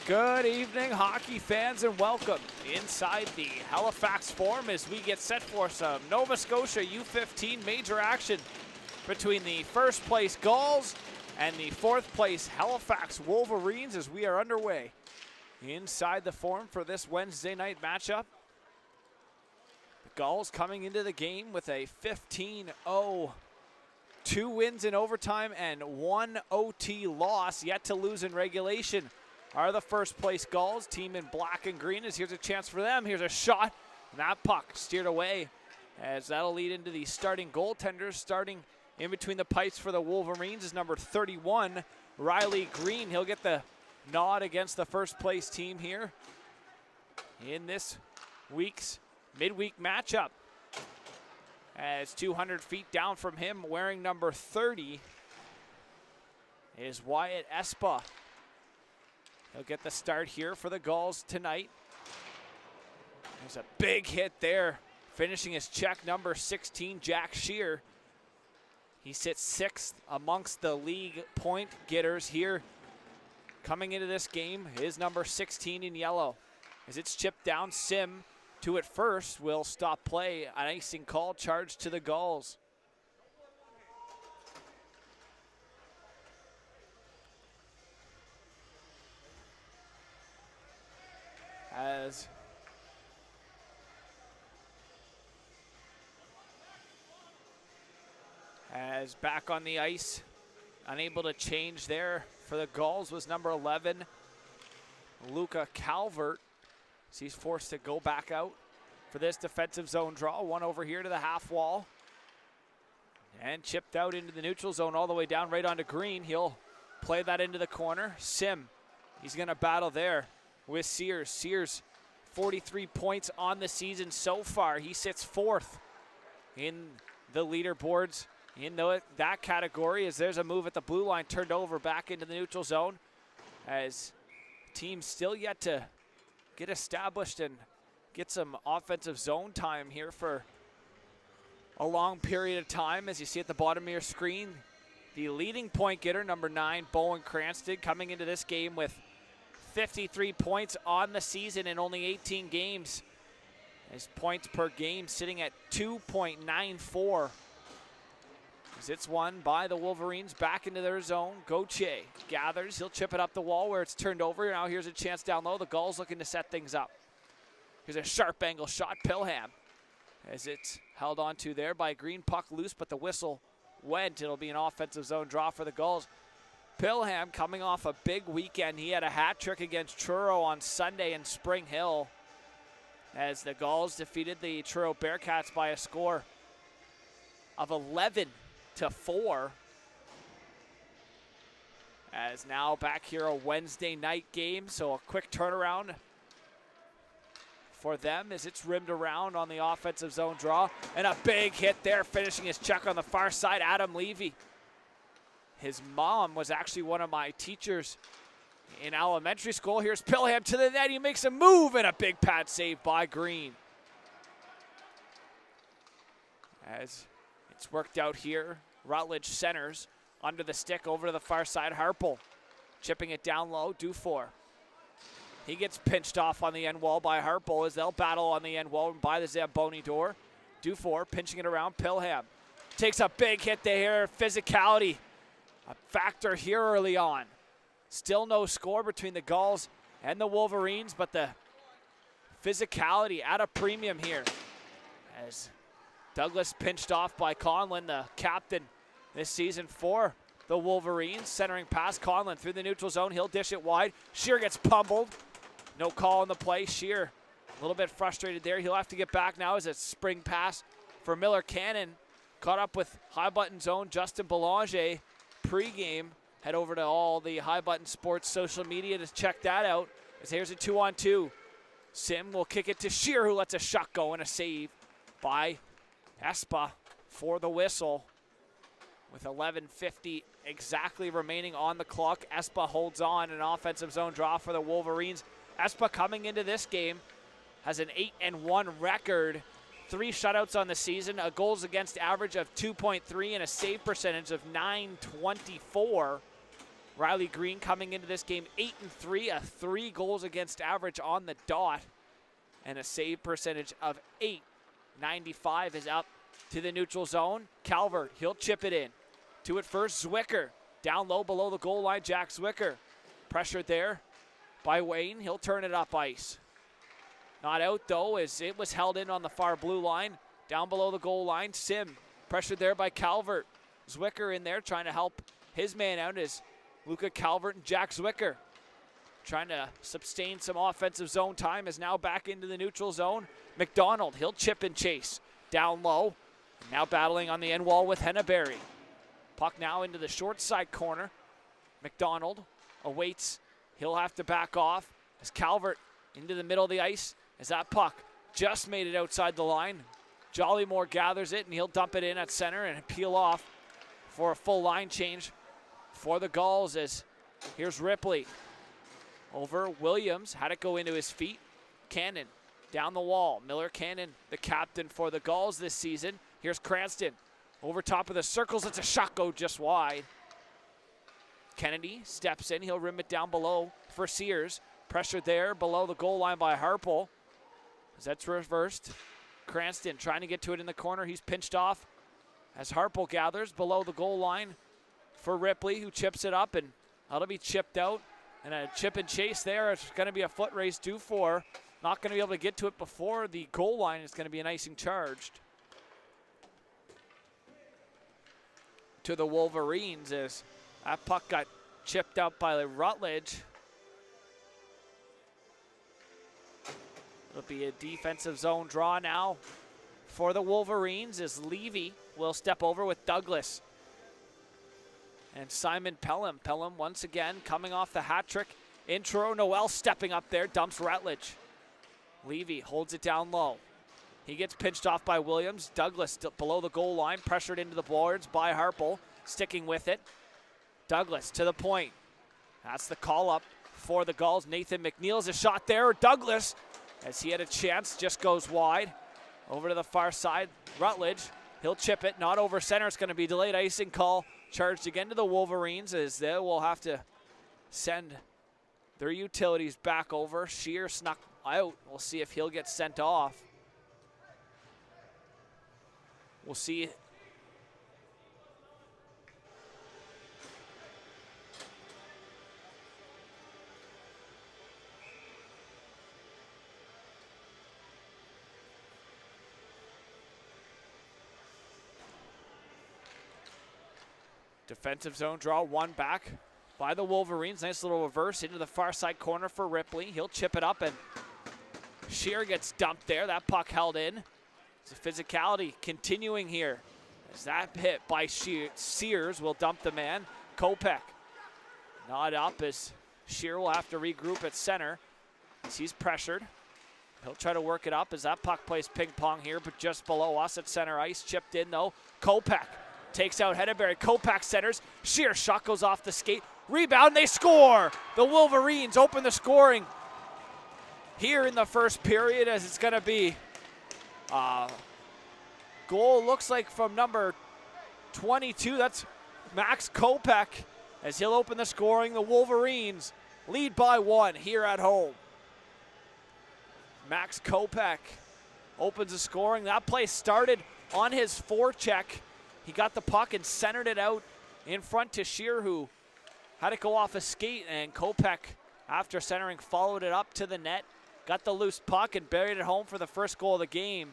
Good evening, hockey fans, and welcome inside the Halifax Forum as we get set for some Nova Scotia U15 major action between the first place Gulls and the fourth place Halifax Wolverines as we are underway inside the Forum for this Wednesday night matchup. The Gulls coming into the game with a 15-0, 2 wins in overtime and 1 OT loss, yet to lose in regulation. Are the first place Gulls, team in black and green, as here's a chance for them. Here's a shot, and that puck steered away as that'll lead into the starting goaltenders. Starting in between the pipes for the Wolverines is number 31, Riley Green. He'll get the nod against the first place team here in this week's midweek matchup. As 200 feet down from him, wearing number 30, is Wyatt Espa. He'll get the start here for the Gulls tonight. There's a big hit there. Finishing his check, number 16, Jack Shear. He sits 6th amongst the league point getters here. Coming into this game is number 16 in yellow. As it's chipped down, Sim to it first will stop play. An icing call, charge to the Gulls. As back on the ice, unable to change there for the Gulls was number 11, Luca Calvert. So he's forced to go back out for this defensive zone draw. One over here to the half wall. And chipped out into the neutral zone all the way down right onto Green. He'll play that into the corner. Sim, he's going to battle there with Sears. Sears, 43 points on the season so far. He sits 4th in the leaderboards in that category, as there's a move at the blue line, turned over back into the neutral zone, as teams still yet to get established and get some offensive zone time here for a long period of time. As you see at the bottom of your screen, the leading point getter, number 9, Bowen Cranston, coming into this game with 53 points on the season in only 18 games. His points per game sitting at 2.94. As it's won by the Wolverines back into their zone. Gauthier gathers. He'll chip it up the wall where it's turned over. Now here's a chance down low. The Gulls looking to set things up. Here's a sharp angle shot. Pilham, as it's held on to there by Green. Puck loose, but the whistle went. It'll be an offensive zone draw for the Gulls. Pilham coming off a big weekend. He had a hat trick against Truro on Sunday in Spring Hill, as the Gulls defeated the Truro Bearcats by a score of 11-4. As now back here a Wednesday night game, so a quick turnaround for them as it's rimmed around on the offensive zone draw. And a big hit there, finishing his check on the far side, Adam Levy. His mom was actually one of my teachers in elementary school. Here's Pilham to the net. He makes a move, and a big pad save by Green. As it's worked out here, Rutledge centers under the stick over to the far side. Harpel chipping it down low. Dufour. He gets pinched off on the end wall by Harpel as they'll battle on the end wall by the Zamboni door. Dufour pinching it around. Pilham takes a big hit there. Physicality a factor here early on. Still no score between the Gulls and the Wolverines, but the physicality at a premium here. As Douglas pinched off by Conlon, the captain this season for the Wolverines. Centering past Conlon through the neutral zone. He'll dish it wide. Shear gets pummeled. No call on the play. Shear a little bit frustrated there. He'll have to get back now as a spring pass for Miller Cannon. Caught up with high button zone Justin Belanger. Pregame, head over to all the High Button Sports social media to check that out. As here's a 2-on-2. Sim will kick it to Shear, who lets a shot go, and a save by Espa for the whistle. With 11:50 exactly remaining on the clock, Espa holds on, an offensive zone draw for the Wolverines. Espa coming into this game has an 8-1 record. 3 shutouts on the season, a goals against average of 2.3 and a save percentage of .924. Riley Green coming into this game 8-3, a 3 goals against average on the dot, and a save percentage of .895 is up to the neutral zone. Calvert, he'll chip it in. To it first, Zwicker. Down low below the goal line, Jack Zwicker. Pressured there by Wayne. He'll turn it up ice. Not out though, as it was held in on the far blue line. Down below the goal line, Sim. Pressured there by Calvert. Zwicker in there trying to help his man out as Luca Calvert and Jack Zwicker trying to sustain some offensive zone time is now back into the neutral zone. McDonald, he'll chip and chase. Down low. Now battling on the end wall with Henneberry. Puck now into the short side corner. McDonald awaits. He'll have to back off as Calvert into the middle of the ice as that puck just made it outside the line. Jollymore gathers it and he'll dump it in at center and peel off for a full line change for the Gulls as here's Ripley. Over Williams, had it go into his feet. Cannon down the wall. Miller Cannon, the captain for the Gulls this season. Here's Cranston. Over top of the circles, it's a shot go just wide. Kennedy steps in, he'll rim it down below for Sears. Pressured there below the goal line by Harpel. As that's reversed. Cranston trying to get to it in the corner, he's pinched off. As Harpel gathers below the goal line for Ripley, who chips it up, and that'll be chipped out. And a chip and chase there, it's gonna be a foot race due for. Not gonna be able to get to it before the goal line, it's gonna be an icing charged to the Wolverines as that puck got chipped out by Rutledge. It'll be a defensive zone draw now for the Wolverines as Levy will step over with Douglas and Simon Pelham. Pelham once again coming off the hat trick intro. Noel stepping up there, dumps Rutledge. Levy holds it down low. He gets pinched off by Williams. Douglas below the goal line, pressured into the boards by Harpel, sticking with it. Douglas to the point. That's the call up for the Gulls. Nathan McNeil's a shot there. Douglas, as he had a chance, just goes wide. Over to the far side, Rutledge. He'll chip it, not over center. It's going to be delayed icing call. Charged again to the Wolverines as they will have to send their utilities back over. Shear snuck out. We'll see if he'll get sent off. We'll see. Defensive zone draw, one back by the Wolverines. Nice little reverse into the far side corner for Ripley. He'll chip it up and Shear gets dumped there. That puck held in. The physicality continuing here as that hit by Sears will dump the man. Kopech not up as Shear will have to regroup at center as he's pressured. He'll try to work it up as that puck plays ping pong here, but just below us at center ice. Chipped in though. Kopech takes out Henneberry. Kopech centers. Shear shot goes off the skate. Rebound, they score! The Wolverines open the scoring here in the first period as it's going to be goal looks like from number 22. That's Max Kopech as he'll open the scoring. The Wolverines lead by 1 here at home. Max Kopech opens the scoring. That play started on his forecheck. He got the puck and centered it out in front to Shear, who had it go off a skate, and Kopech, after centering, followed it up to the net. Got the loose puck and buried it home for the first goal of the game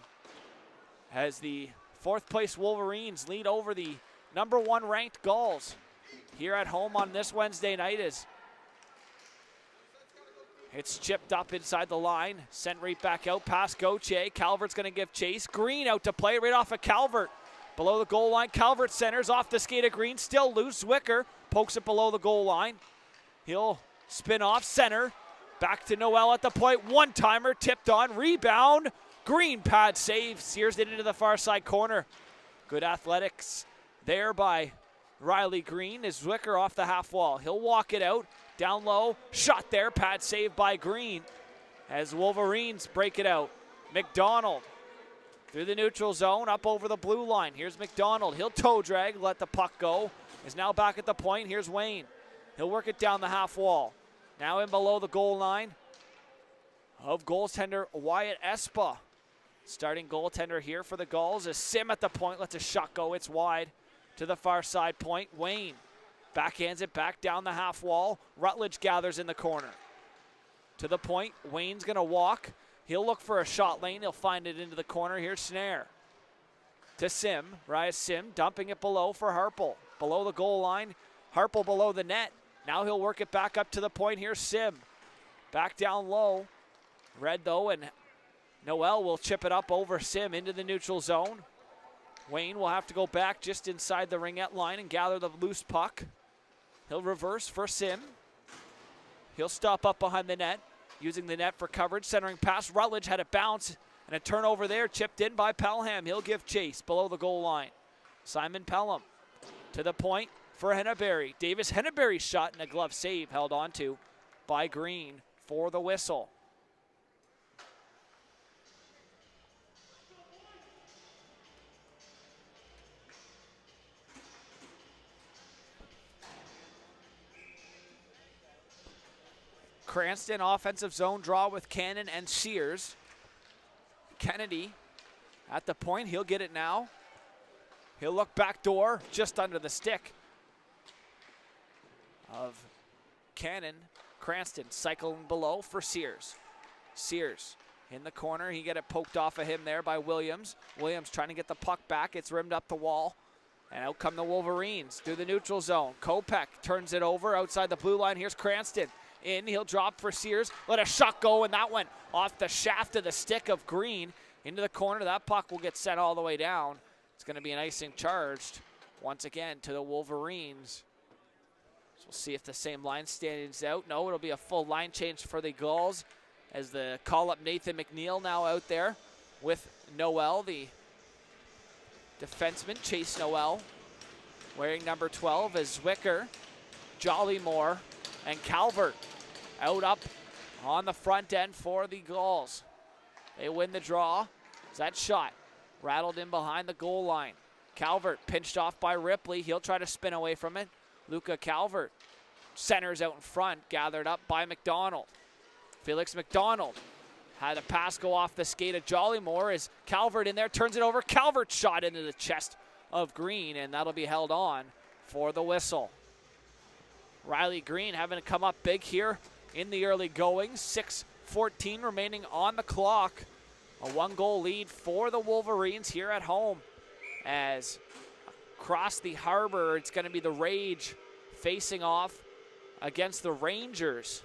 as the 4th place Wolverines lead over the number 1 ranked Gulls here at home on this Wednesday night. As it's chipped up inside the line, sent right back out past Gauthier. Calvert's going to give chase. Green out to play right off of Calvert. Below the goal line, Calvert centers off the skate of Green, still loose. Zwicker pokes it below the goal line. He'll spin off center. Back to Noel at the point. One-timer tipped on. Rebound. Green pad save. Sears it into the far side corner. Good athletics there by Riley Green as Zwicker off the half wall. He'll walk it out. Down low. Shot there. Pad save by Green as Wolverines break it out. McDonald through the neutral zone up over the blue line. Here's McDonald. He'll toe drag. Let the puck go. Is now back at the point. Here's Wayne. He'll work it down the half wall. Now in below the goal line of goaltender Wyatt Espa. Starting goaltender here for the Gulls is Sim at the point. Lets a shot go. It's wide to the far side point. Wayne backhands it back down the half wall. Rutledge gathers in the corner. To the point. Wayne's going to walk. He'll look for a shot lane. He'll find it into the corner. Here's Snare. To Sim. Ryan Sim dumping it below for Harpel. Below the goal line. Harpel below the net. Now he'll work it back up to the point. Here's Sim. Back down low. Red though, and Noel will chip it up over Sim into the neutral zone. Wayne will have to go back just inside the ringette line and gather the loose puck. He'll reverse for Sim. He'll stop up behind the net, using the net for coverage. Centering pass. Rutledge had a bounce and a turnover there, chipped in by Pelham. He'll give chase below the goal line. Simon Pelham to the point for Henneberry. Davis Henneberry's shot and a glove save held onto by Green for the whistle. Cranston offensive zone draw with Cannon and Sears. Kennedy at the point. He'll get it now. He'll look back door just under the stick of Cannon. Cranston cycling below for Sears. Sears in the corner. He get it poked off of him there by Williams. Williams trying to get the puck back. It's rimmed up the wall. And out come the Wolverines through the neutral zone. Kopech turns it over outside the blue line. Here's Cranston. In, he'll drop for Sears. Let a shot go, and that went off the shaft of the stick of Green into the corner. That puck will get sent all the way down. It's going to be an icing charged once again to the Wolverines. So we'll see if the same line stands out. No, it'll be a full line change for the Gulls as the call-up Nathan McNeil now out there with Noel, the defenseman, Chase Noel, wearing number 12 as Zwicker, Jollymore, and Calvert out up on the front end for the Gulls. They win the draw. That shot rattled in behind the goal line. Calvert pinched off by Ripley. He'll try to spin away from it. Luca Calvert centers out in front, gathered up by McDonald. Felix McDonald had a pass go off the skate of Jollymore as Calvert in there turns it over. Calvert shot into the chest of Green, and that'll be held on for the whistle. Riley Green having to come up big here in the early goings. 6:14 remaining on the clock. A one-goal lead for the Wolverines here at home. As across the harbor, it's going to be the Rage facing off against the Rangers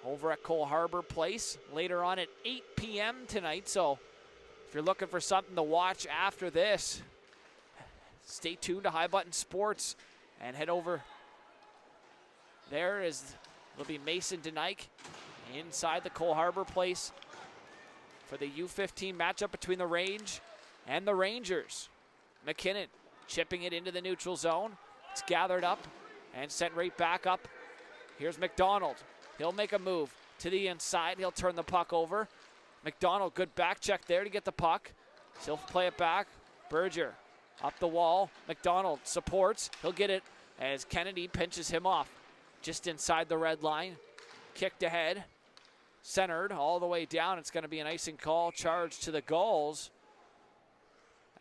over at Cole Harbor Place later on at 8 p.m. tonight. So if you're looking for something to watch after this, stay tuned to High Button Sports and head over there as it'll be Mason DeNike inside the Cole Harbor Place for the U15 matchup between the Range and the Rangers. McKinnon chipping it into the neutral zone. It's gathered up and sent right back up. Here's McDonald. He'll make a move to the inside. He'll turn the puck over. McDonald, good back check there to get the puck. He'll play it back. Berger up the wall. McDonald supports. He'll get it as Kennedy pinches him off just inside the red line. Kicked ahead. Centered all the way down. It's going to be an icing call charge to the Gulls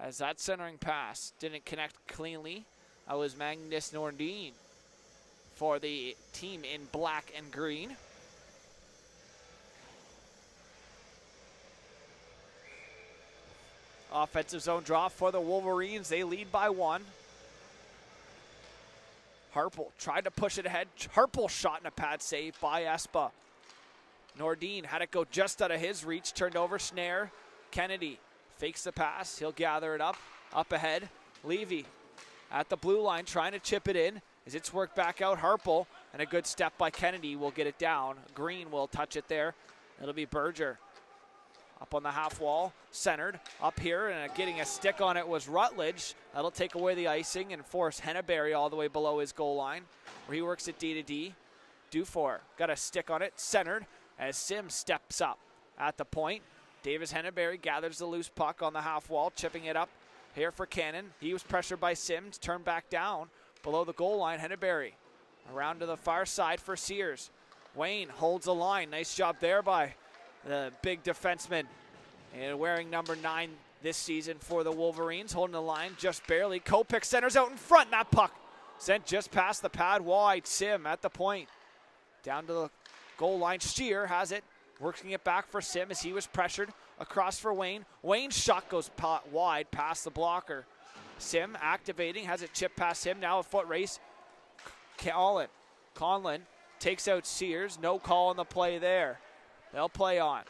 as that centering pass didn't connect cleanly. That was Magnus Nordin for the team in black and green. Offensive zone draw for the Wolverines. They lead by 1. Harpel tried to push it ahead. Harpel shot in a pad save by Espa. Nordin had it go just out of his reach. Turned over. Snare. Kennedy fakes the pass. He'll gather it up ahead. Levy at the blue line trying to chip it in as it's worked back out. Harpel and a good step by Kennedy will get it down. Green will touch it there. It'll be Berger up on the half wall, centered up here, and getting a stick on it was Rutledge. That'll take away the icing and force Henneberry all the way below his goal line where he works it D to D. Dufour got a stick on it, centered as Sim steps up at the point. Davis Henneberry gathers the loose puck on the half wall, chipping it up here for Cannon. He was pressured by Sims, turned back down below the goal line. Henneberry Around to the far side for Sears. Wayne holds the line. Nice job there by the big defenseman. And wearing number 9 this season for the Wolverines. Holding the line just barely. Kopech centers out in front. That puck sent just past the pad wide. Sim at the point. Down to the goal line. Shear has it. Working it back for Sim as he was pressured. Across for Wayne. Wayne's shot goes wide past the blocker. Sim activating. Has it chipped past him. Now a foot race. Conlon takes out Sears. No call on the play there. They'll play on.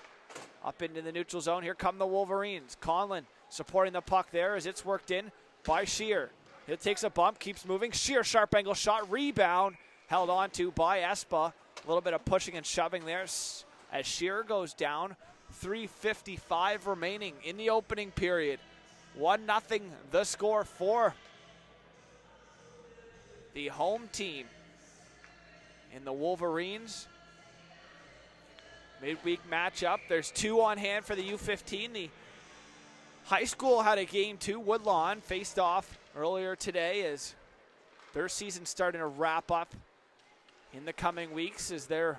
Up into the neutral zone. Here come the Wolverines. Conlon supporting the puck there as it's worked in by Shear. It takes a bump, keeps moving. Shear, sharp angle shot, rebound. Held on to by Espa. A little bit of pushing and shoving there as Shear goes down. 3:55 remaining in the opening period. 1-0 the score for the home team in the Wolverines. Midweek matchup. There's 2 on hand for the U15. The high school had a game too. Woodlawn faced off earlier today as their season starting to wrap up in the coming weeks as their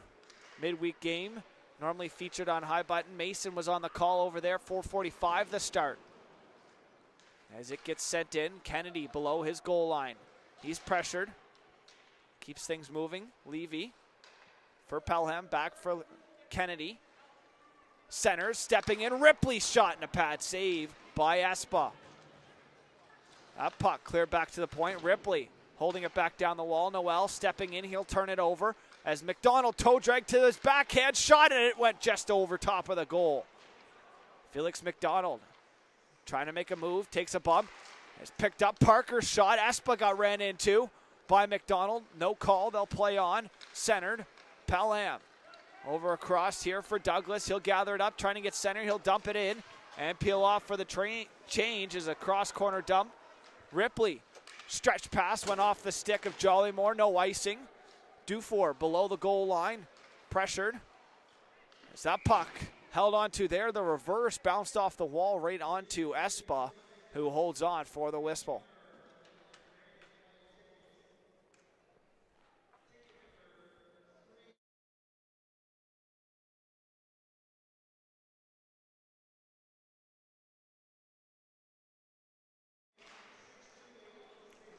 midweek game normally featured on High Button. Mason was on the call over there. 4:45 the start. As it gets sent in, Kennedy below his goal line. He's pressured. Keeps things moving. Levy for Pelham. Back for Kennedy. Centers, stepping in. Ripley's shot in a pad save by Espa. That puck cleared back to the point. Ripley holding it back down the wall. Noel stepping in. He'll turn it over as McDonald toe drag to his backhand shot, and it went just over top of the goal. Felix McDonald trying to make a move. Takes a bump. Has picked up Parker's shot. Espa got ran into by McDonald. No call. They'll play on. Centered. Pelham. Over across here for Douglas. He'll gather it up, trying to get center. He'll dump it in and peel off for the change as a cross-corner dump. Ripley, stretch pass, went off the stick of Jollymore. No icing. Dufour below the goal line. Pressured. As that puck held onto there. The reverse bounced off the wall right onto Espa, who holds on for the whistle.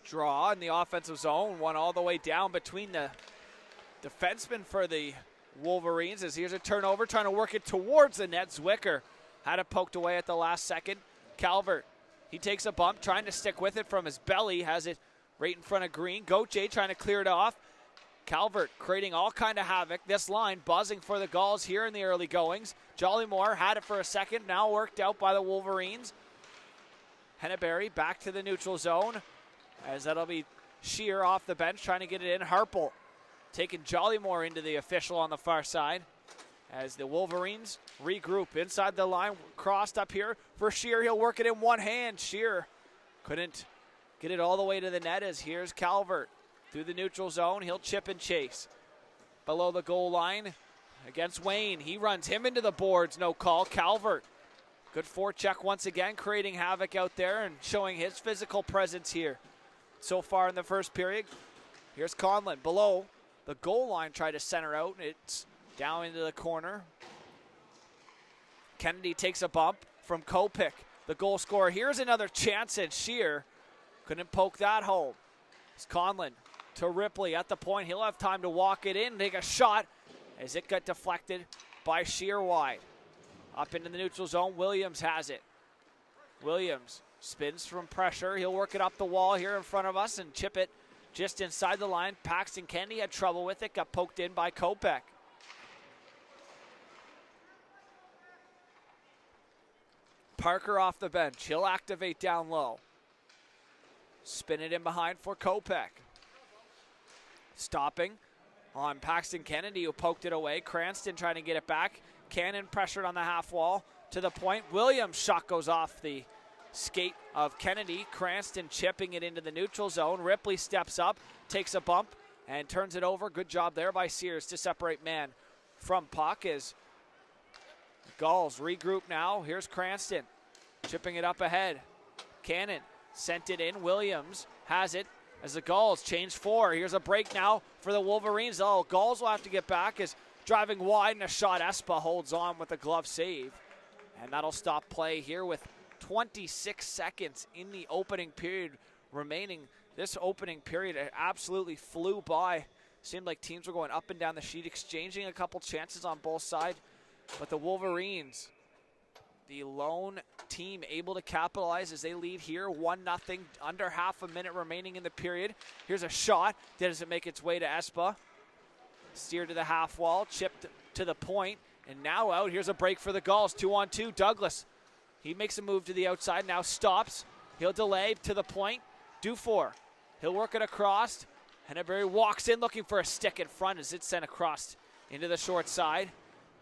Draw in the offensive zone, one all the way down between the defensemen for the Wolverines as here's a turnover, trying to work it towards the net. Zwicker had it poked away at the last second. Calvert, he takes a bump, trying to stick with it from his belly, has it right in front of Green. Gauthier trying to clear it off. Calvert creating all kind of havoc. This line buzzing for the Gulls here in the early goings. Jollymore had it for a second, now worked out by the Wolverines. Henneberry back to the neutral zone. As that'll be Shear off the bench trying to get it in. Harple taking Jollymore into the official on the far side. As the Wolverines regroup inside the line. Crossed up here for Shear. He'll work it in one hand. Shear couldn't get it all the way to the net as here's Calvert through the neutral zone. He'll chip and chase. Below the goal line against Wayne. He runs him into the boards. No call. Calvert. Good forecheck once again, creating havoc out there and showing his physical presence here. So far in the first period. Here's Conlon below the goal line, try to center out. It's down into the corner. Kennedy takes a bump from Kopech, the goal scorer. Here's another chance at Shear. Couldn't poke that home. It's Conlon to Ripley at the point. He'll have time to walk it in, take a shot as it got deflected by Shear wide. Up into the neutral zone, Williams has it. Williams spins from pressure. He'll work it up the wall here in front of us and chip it just inside the line. Paxton Kennedy had trouble with it. Got poked in by Kopech. Parker off the bench. He'll activate down low. Spin it in behind for Kopech. Stopping on Paxton Kennedy, who poked it away. Cranston trying to get it back. Cannon pressured on the half wall to the point. Williams' shot goes off the skate of Kennedy. Cranston chipping it into the neutral zone. Ripley steps up, takes a bump, and turns it over. Good job there by Sears to separate man from puck as Gulls regroup now. Here's Cranston chipping it up ahead. Cannon sent it in. Williams has it. as the Gulls change 4. Here's a break now for the Wolverines. Oh, Gulls will have to get back as driving wide and a shot. Espa holds on with a glove save. And that'll stop play here with 26 seconds in the opening period remaining. This opening period absolutely flew by. Seemed like teams were going up and down the sheet, exchanging a couple chances on both sides. But the Wolverines, the lone team, able to capitalize as they lead here 1-0, under half a minute remaining in the period. Here's a shot. Doesn't make its way to Espa. Steered to the half wall, chipped to the point, and now out. Here's a break for the Gulls. 2-on-2. Douglas, he makes a move to the outside, now stops. He'll delay to the point. Dufour, he'll work it across. Henneberry walks in looking for a stick in front as it's sent across into the short side.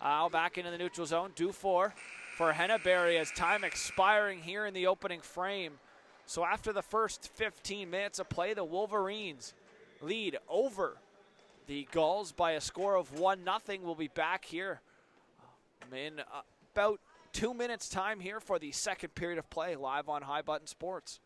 Back into the neutral zone. Dufour for Henneberry as time expiring here in the opening frame. So after the first 15 minutes of play, the Wolverines lead over the Gulls by a score of 1-0. We'll be back here in about 2 minutes time here for the second period of play live on High Button Sports.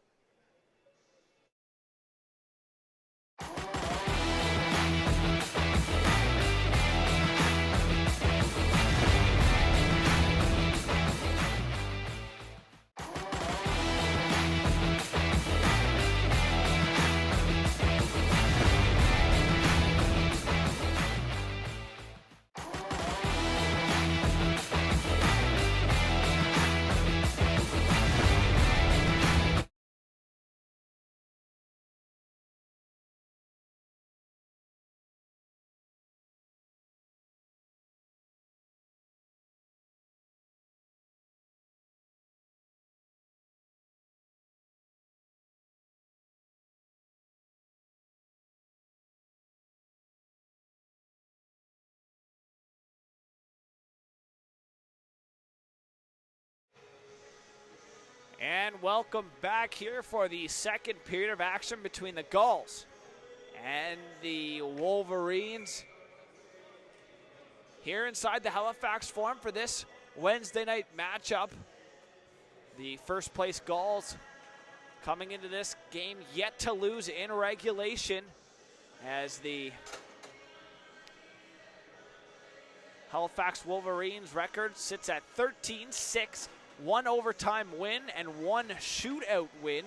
And welcome back here for the second period of action between the Gulls and the Wolverines here inside the Halifax Forum for this Wednesday night matchup. The first place Gulls coming into this game yet to lose in regulation as the Halifax Wolverines record sits at 13-6. 1 overtime win and 1 shootout win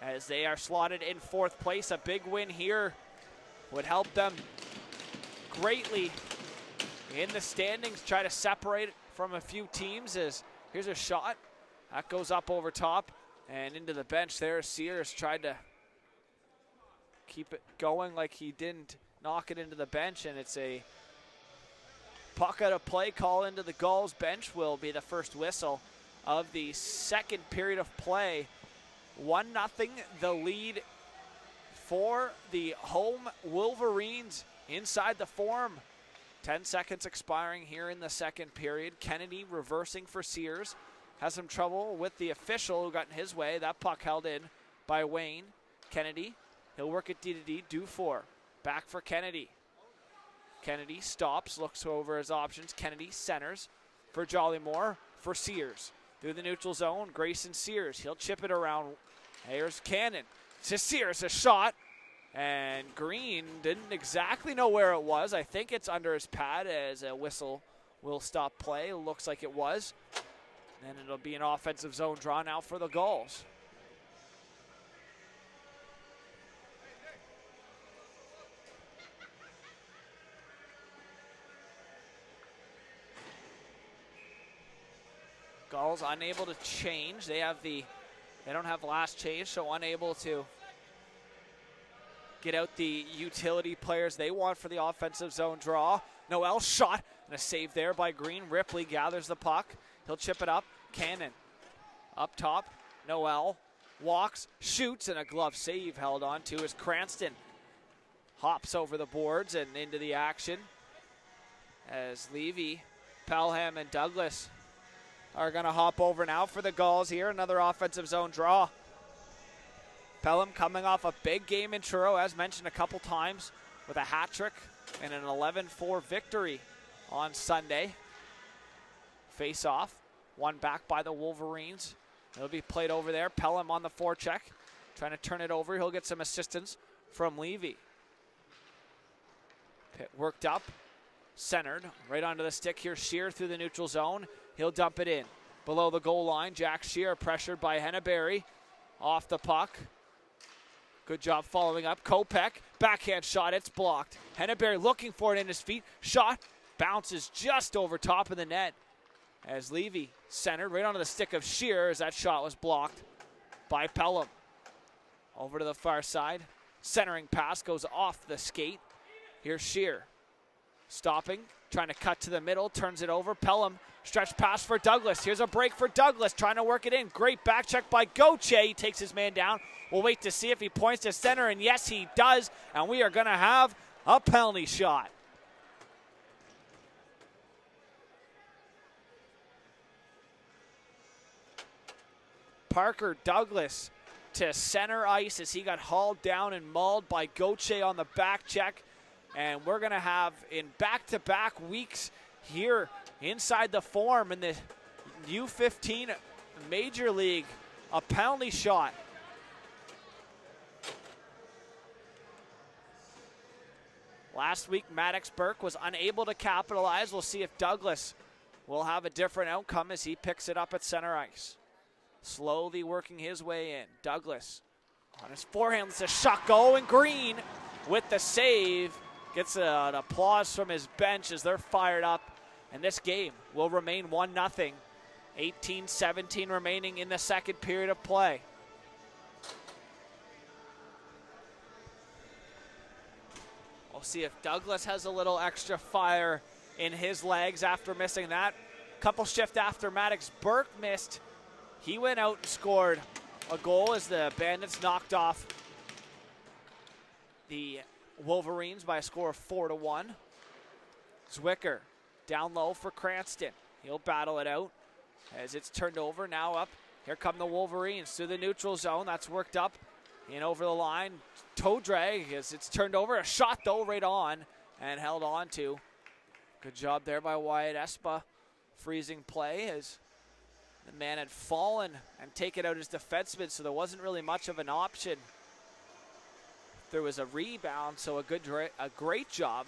as they are slotted in 4th place. A big win here would help them greatly in the standings, try to separate from a few teams. As here's a shot that goes up over top and into the bench there. Sears tried to keep it going like he didn't knock it into the bench, and it's a puck out of play. Call into the Gulls bench will be the first whistle of the second period of play. 1-0 the lead for the home Wolverines inside the Forum. 10 seconds expiring here in the second period. Kennedy reversing for Sears. Has some trouble with the official who got in his way. That puck held in by Wayne. Kennedy, he'll work it D-to-D. Dufour, back for Kennedy. Kennedy stops, looks over his options. Kennedy centers for Jollymore for Sears. Through the neutral zone, Grayson Sears. He'll chip it around. Here's Cannon. To Sears, a shot. And Green didn't exactly know where it was. I think it's under his pad as a whistle will stop play. Looks like it was. And it'll be an offensive zone draw now for the Gulls. Gulls unable to change. They don't have last change, so unable to get out the utility players they want for the offensive zone draw. Noel shot and a save there by Green. Ripley gathers the puck. He'll chip it up. Cannon up top. Noel walks, shoots, and a glove save held on to as Cranston hops over the boards and into the action as Levy, Pelham, and Douglas are going to hop over now for the Gulls here. Another offensive zone draw. Pelham coming off a big game in Truro, as mentioned a couple times, with a hat trick and an 11-4 victory on Sunday. Face off, one back by the Wolverines. It'll be played over there. Pelham on the forecheck. trying to turn it over. He'll get some assistance from Levy. Pitt worked up, centered, right onto the stick here. Shear through the neutral zone. He'll dump it in. Below the goal line, Jack Shear pressured by Henneberry. Off the puck. Good job following up. Kopech, backhand shot, it's blocked. Henneberry looking for it in his feet. Shot, bounces just over top of the net. As Levy centered right onto the stick of Shear as that shot was blocked by Pelham. Over to the far side. Centering pass goes off the skate. Here's Shear. Stopping, trying to cut to the middle, turns it over. Pelham, stretch pass for Douglas. Here's a break for Douglas, trying to work it in. Great back check by Gauthier. He takes his man down. We'll wait to see if he points to center, and yes, he does. And we are going to have a penalty shot. Parker Douglas to center ice as he got hauled down and mauled by Gauthier on the back check. And we're going to have, in back-to-back weeks here inside the Forum in the U15 Major League, a penalty shot. Last week, Maddox Burke was unable to capitalize. We'll see if Douglas will have a different outcome as he picks it up at center ice. Slowly working his way in. Douglas on his forehand, lets a shot go, and Green with the save. Gets an applause from his bench as they're fired up. And this game will remain 1-0. 18-17 remaining in the second period of play. We'll see if Douglas has a little extra fire in his legs after missing that. Couple shift after Maddox Burke missed. He went out and scored a goal as the Bandits knocked off the Wolverines by a score of 4-1. Zwicker down low for Cranston. He'll battle it out as it's turned over. Now up. Here come the Wolverines through the neutral zone. That's worked up in over the line. Toe drag as it's turned over. A shot though right on and held on to. Good job there by Wyatt Espa. Freezing play as the man had fallen and taken out his defenseman, so there wasn't really much of an option. There was a rebound, so a great job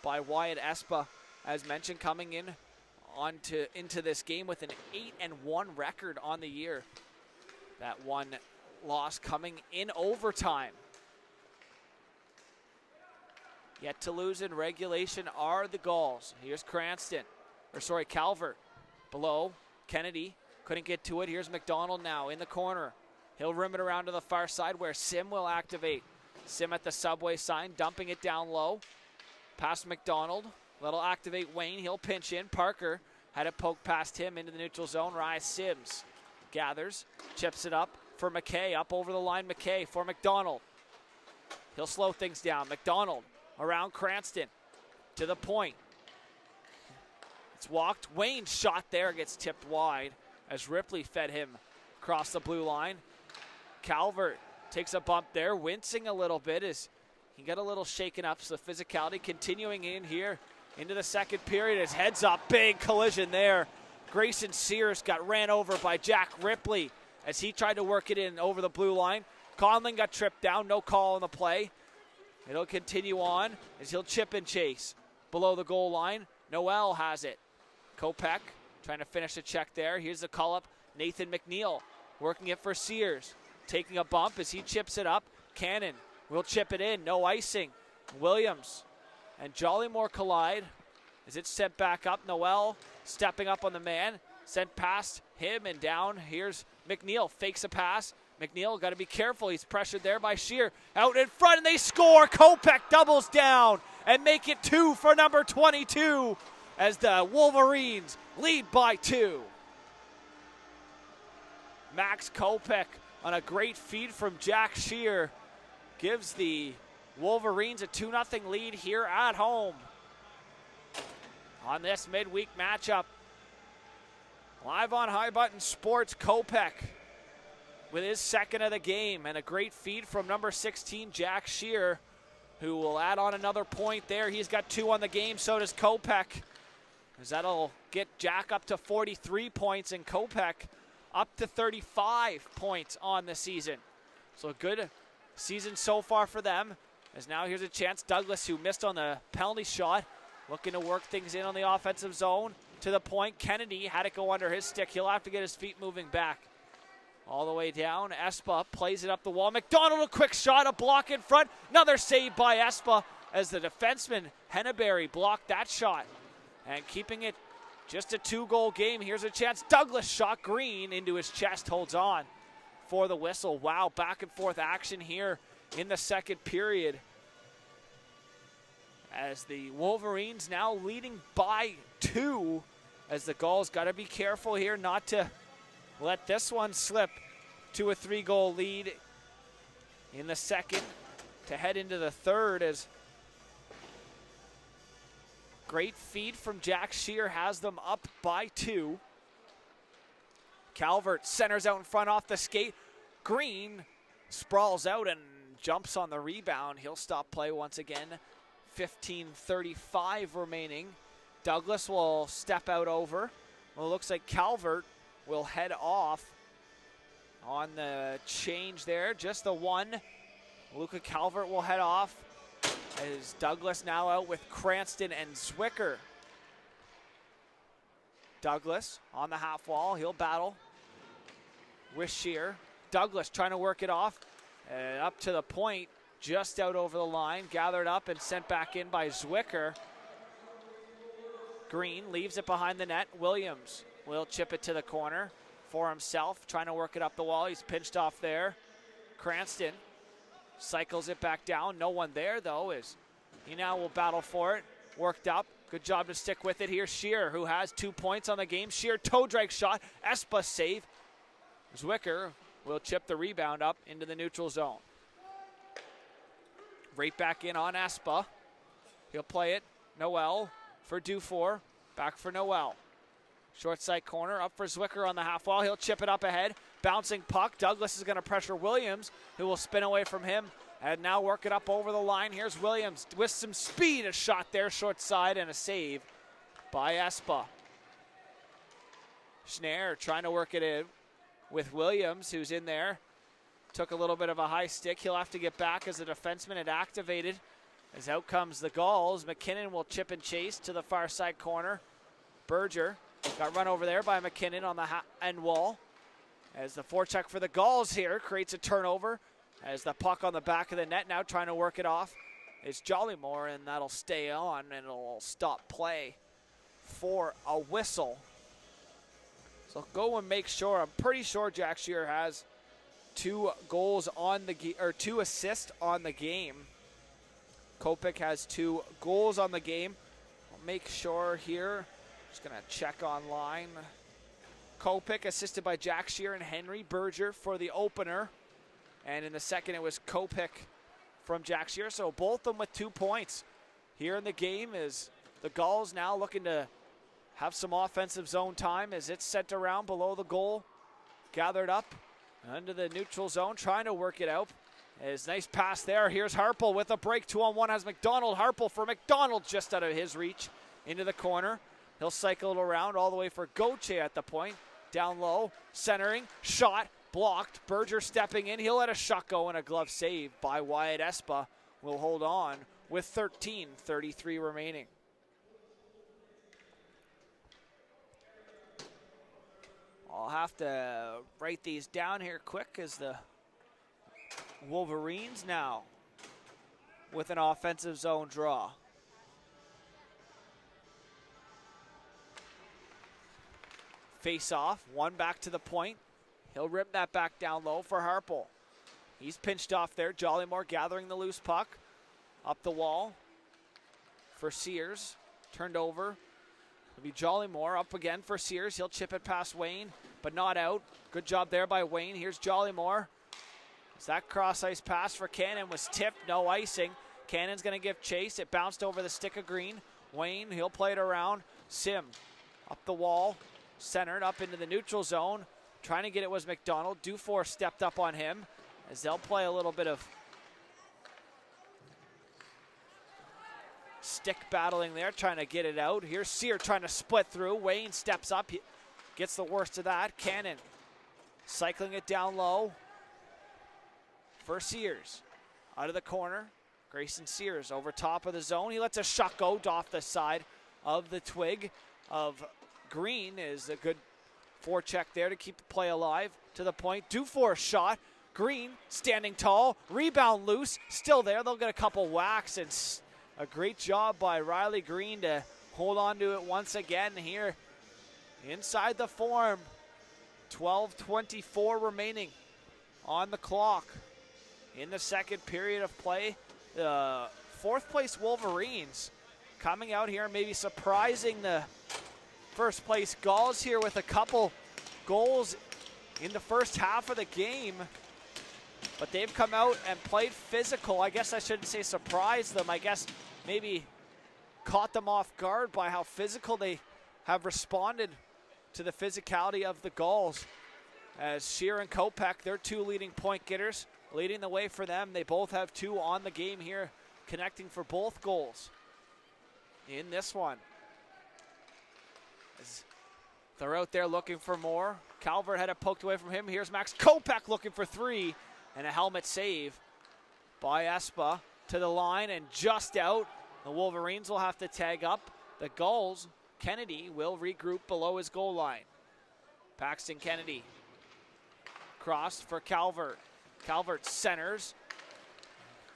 by Wyatt Espa, as mentioned, coming in into this game with an 8-1 record on the year. That one loss coming in overtime. Yet to lose in regulation are the Gulls. Here's Calvert. Below, Kennedy couldn't get to it. Here's McDonald now in the corner. He'll rim it around to the far side where Sim will activate. Sim at the subway sign, dumping it down low. Past McDonald. That'll activate Wayne. He'll pinch in. Parker had it poked past him into the neutral zone. Ryan Sims gathers, chips it up for McKay. Up over the line, McKay for McDonald. He'll slow things down. McDonald around Cranston to the point. It's walked. Wayne's shot there gets tipped wide as Ripley fed him across the blue line. Calvert takes a bump there, wincing a little bit as he got a little shaken up. So the physicality continuing in here into the second period. His heads up, big collision there. Grayson Sears got ran over by Jack Ripley as he tried to work it in over the blue line. Conlon got tripped down, no call on the play. It'll continue on as he'll chip and chase. Below the goal line, Noel has it. Kopech trying to finish the check there. Here's the call up. Nathan McNeil working it for Sears. Taking a bump as he chips it up. Cannon will chip it in. No icing. Williams and Jollymore collide as it's sent back up. Noel stepping up on the man. Sent past him and down. Here's McNeil. Fakes a pass. McNeil got to be careful. He's pressured there by Shear. Out in front and they score. Kopech doubles down and make it 2 for number 22 as the Wolverines lead by 2. Max Kopech on a great feed from Jack Shear gives the Wolverines a 2-0 lead here at home. On this midweek matchup, live on High Button Sports, Kopech with his second of the game and a great feed from number 16, Jack Shear, who will add on another point there. He's got 2 on the game, so does Kopech, as that'll get Jack up to 43 points and Kopech up to 35 points on the season. So a good season so far for them. As now here's a chance. Douglas, who missed on the penalty shot, looking to work things in on the offensive zone. To the point, Kennedy had it go under his stick. He'll have to get his feet moving back. All the way down, Espa plays it up the wall. McDonald, a quick shot, a block in front. Another save by Espa as the defenseman, Henneberry, blocked that shot. And keeping it just a 2-goal game. Here's a chance. Douglas shot Green into his chest, holds on for the whistle. Wow, back and forth action here in the second period. As the Wolverines now leading by 2, as the Gulls got to be careful here not to let this one slip to a 3-goal lead in the second to head into the third. As great feed from Jack Shear has them up by 2. Calvert centers out in front off the skate. Green sprawls out and jumps on the rebound. He'll stop play once again. 15:35 remaining. Douglas will step out over. Well, it looks like Calvert will head off on the change there. Just the one. Luca Calvert will head off as Douglas now out with Cranston and Zwicker. Douglas on the half wall. He'll battle with Shear. Douglas trying to work it off. And up to the point. Just out over the line. Gathered up and sent back in by Zwicker. Green leaves it behind the net. Williams will chip it to the corner for himself, trying to work it up the wall. He's pinched off there. Cranston cycles it back down. No one there, though, as he now will battle for it. Worked up. Good job to stick with it here. Shear, who has 2 points on the game. Shear, toe drag shot. Espa save. Zwicker will chip the rebound up into the neutral zone. Right back in on Espa. He'll play it. Noel for Dufour. Back for Noel. Short side corner, up for Zwicker on the half wall. He'll chip it up ahead. Bouncing puck. Douglas is going to pressure Williams, who will spin away from him. And now work it up over the line. Here's Williams with some speed. A shot there, short side, and a save by Espa. Schneier trying to work it in with Williams, who's in there. Took a little bit of a high stick. He'll have to get back as the defenseman had activated. As out comes the Gulls. McKinnon will chip and chase to the far side corner. Berger got run over there by McKinnon on the end wall. As the forecheck for the Gulls here creates a turnover. As the puck on the back of the net now trying to work it off is Jollymore, and that'll stay on and it'll stop play for a whistle. So go and make sure. I'm pretty sure Jack Shear has 2 goals on the or 2 assists on the game. Kopik has 2 goals on the game. I'll make sure here. Just gonna check online. Kopik assisted by Jack Shear and Henry. Berger for the opener. And in the second, it was Kopik from Jack Shear. So both of them with 2 points here in the game. Is the Gulls now looking to have some offensive zone time as it's sent around below the goal. Gathered up under the neutral zone, trying to work it out. Is nice pass there. Here's Harpel with a break. 2-on-1 has McDonald. Harpel for McDonald just out of his reach into the corner. He'll cycle it around all the way for Gauthier at the point. Down low, centering, shot, blocked. Berger stepping in. He'll let a shot go and a glove save by Wyatt Espa. Will hold on with 13:33 remaining. I'll have to write these down here quick as the Wolverines now with an offensive zone draw. Face off, one back to the point. He'll rip that back down low for Harpel. He's pinched off there. Jollymore gathering the loose puck. Up the wall for Sears. Turned over. It'll be Jollymore up again for Sears. He'll chip it past Wayne, but not out. Good job there by Wayne. Here's Jollymore. As that cross-ice pass for Cannon was tipped, no icing. Cannon's going to give chase. It bounced over the stick of Green. Wayne, he'll play it around. Sim up the wall, centered up into the neutral zone. Trying to get it was McDonald. Dufour stepped up on him as they'll play a little bit of stick battling there, trying to get it out. Here's Sear trying to split through. Wayne steps up, he gets the worst of that. Cannon cycling it down low. for Sears. Out of the corner, Grayson Sears over top of the zone. He lets a shot go off the side of the twig of Green. Is a good forecheck there to keep the play alive. To the point, due for a shot. Green standing tall, rebound loose, still there. They'll get a couple whacks, and a great job by Riley Green to hold on to it once again here inside the form. 12:24 remaining on the clock in the second period of play. The fourth place Wolverines coming out here, maybe surprising the first place Gulls here with a couple goals in the first half of the game. But they've come out and played physical. I guess I shouldn't say surprised them. I guess maybe caught them off guard by how physical they have responded to the physicality of the Gulls. As Shear and Kopech, their two leading point getters, leading the way for them. They both have two on the game here, connecting for both goals in this one. As they're out there looking for more. Calvert had it poked away from him. Here's Max Kopech looking for three, and a helmet save by Espa to the line and just out. The Wolverines will have to tag up. The Gulls, Kennedy, will regroup below his goal line. Paxton Kennedy. Cross for Calvert. Calvert centers.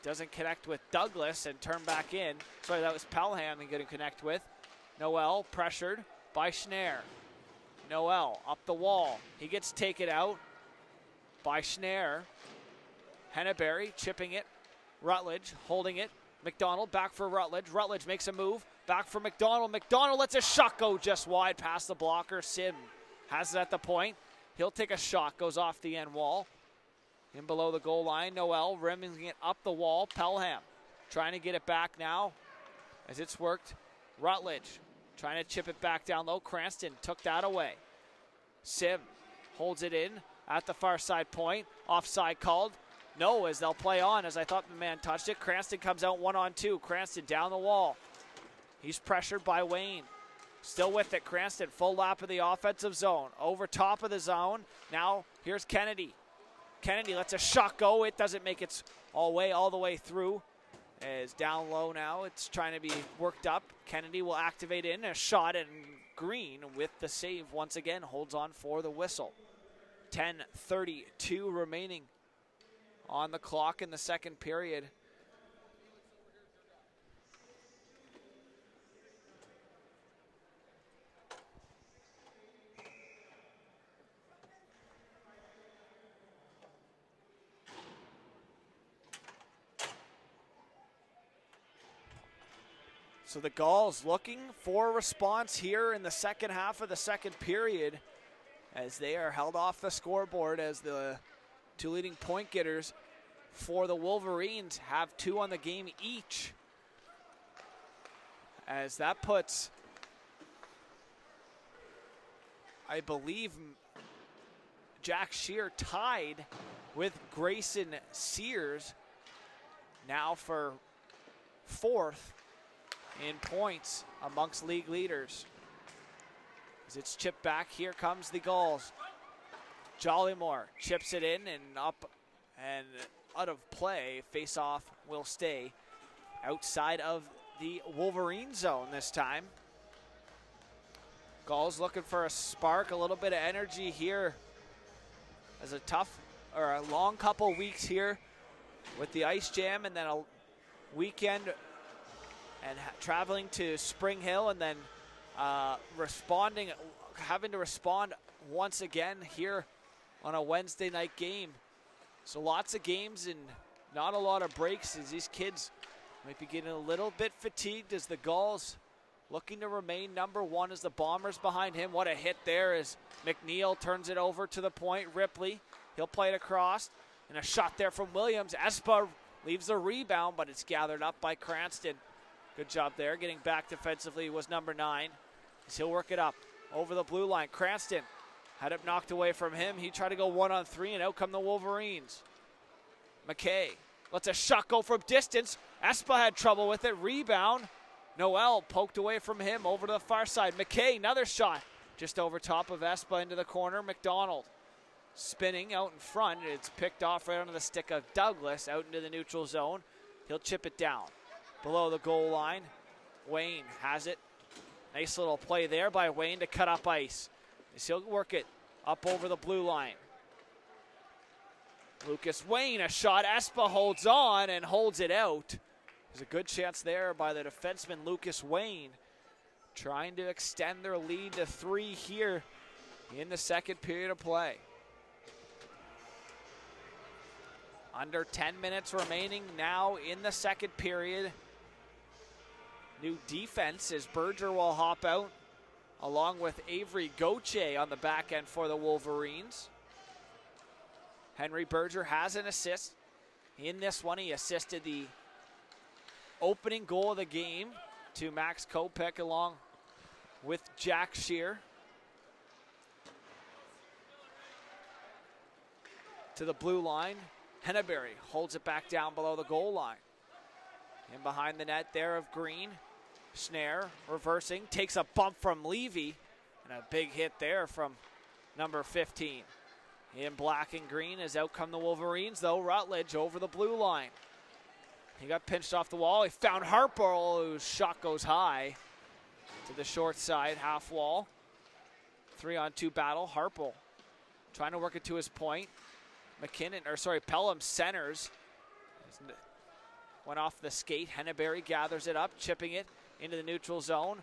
Doesn't connect with Douglas and turn back in. Sorry, that was Pelham he couldn't connect with. Noel pressured by Schnarr. Noel up the wall. He gets taken out by Schnarr. Henneberry chipping it. Rutledge holding it. McDonald back for Rutledge. Rutledge makes a move. Back for McDonald. McDonald lets a shot go just wide past the blocker. Sim has it at the point. He'll take a shot. Goes off the end wall. In below the goal line. Noel rimming it up the wall. Pelham trying to get it back now as it's worked. Rutledge trying to chip it back down low. Cranston took that away. Sim holds it in at the far side point. Offside called. No, as they'll play on, as I thought the man touched it. Cranston comes out 1-on-2. Cranston down the wall. He's pressured by Wayne. Still with it, Cranston. Full lap of the offensive zone. Over top of the zone. Now, here's Kennedy. Kennedy lets a shot go. It doesn't make its all the way through. As down low now, it's trying to be worked up. Kennedy will activate in a shot, and Green with the save once again holds on for the whistle. 10:32 remaining on the clock in the second period. So the Gulls looking for a response here in the second half of the second period as they are held off the scoreboard as the two leading point getters for the Wolverines have two on the game each. As that puts, I believe, Jack Shear tied with Grayson Sears now for fourth in points amongst league leaders. As it's chipped back, here comes the Gulls. Jollymore chips it in and up and out of play. Face-off will stay outside of the Wolverine zone this time. Gulls looking for a spark, a little bit of energy here as a long couple weeks here with the Ice Jam and then a weekend and traveling to Spring Hill and then having to respond once again here on a Wednesday night game. So lots of games and not a lot of breaks as these kids might be getting a little bit fatigued as the Gulls looking to remain number one as the Bombers behind him. What a hit there as McNeil turns it over to the point. Ripley, he'll play it across and a shot there from Williams. Espa leaves the rebound, but it's gathered up by Cranston. Good job there. Getting back defensively was number 9. As he'll work it up over the blue line. Cranston had it knocked away from him. He tried to go 1-on-3, and out come the Wolverines. McKay lets a shot go from distance. Espa had trouble with it. Rebound. Noel poked away from him over to the far side. McKay, another shot. Just over top of Espa into the corner. McDonald spinning out in front. It's picked off right onto the stick of Douglas out into the neutral zone. He'll chip it down below the goal line. Wayne has it. Nice little play there by Wayne to cut up ice. He'll work it up over the blue line. Lucas Wayne, a shot. Espa holds on and holds it out. There's a good chance there by the defenseman Lucas Wayne, trying to extend their lead to 3 here in the second period of play. Under 10 minutes remaining now in the second period. New defense as Berger will hop out along with Avery Gauthier on the back end for the Wolverines. Henry Berger has an assist. In this one, he assisted the opening goal of the game to Max Kopech along with Jack Shear. To the blue line, Henneberry holds it back down below the goal line. In behind the net there of Green. Snare reversing, takes a bump from Levy, and a big hit there from number 15. In black and green as out come the Wolverines, though. Rutledge over the blue line. He got pinched off the wall. He found Harper, whose shot goes high to the short side, half wall. 3-on-2 battle. Harper trying to work it to his point. Pelham centers. Went off the skate. Henneberry gathers it up, chipping it into the neutral zone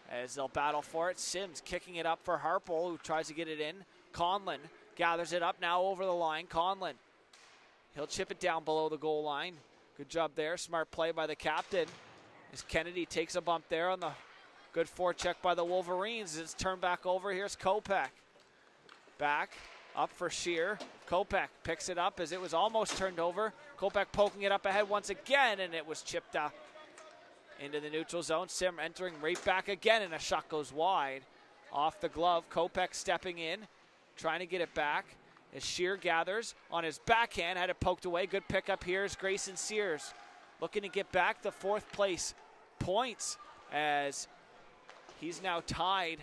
as they'll battle for it. Sims kicking it up for Harper, who tries to get it in. Conlon gathers it up now over the line. Conlon, he'll chip it down below the goal line. Good job there. Smart play by the captain as Kennedy takes a bump there on the good forecheck by the Wolverines. It's turned back over. Here's Kopech. Back up for Shear. Kopech picks it up as it was almost turned over. Kopech poking it up ahead once again, and it was chipped up into the neutral zone. Sim entering right back again, and a shot goes wide off the glove. Kopech stepping in, trying to get it back as Shear gathers on his backhand, had it poked away. Good pickup here is Grayson Sears looking to get back to 4th place points as he's now tied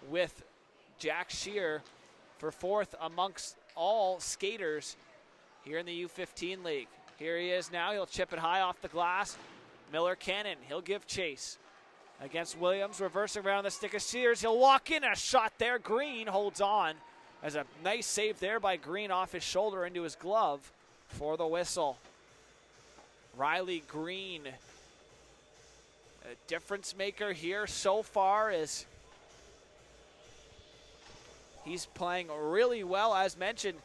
with Jack Shear for 4th amongst all skaters here in the U15 league. Here he is now. He'll chip it high off the glass. Miller Cannon, he'll give chase against Williams, reversing around the stick of Sears. He'll walk in, a shot there. Green holds on as a nice save there by Green off his shoulder into his glove for the whistle. Riley Green, a difference maker here so far, as he's playing really well. As mentioned,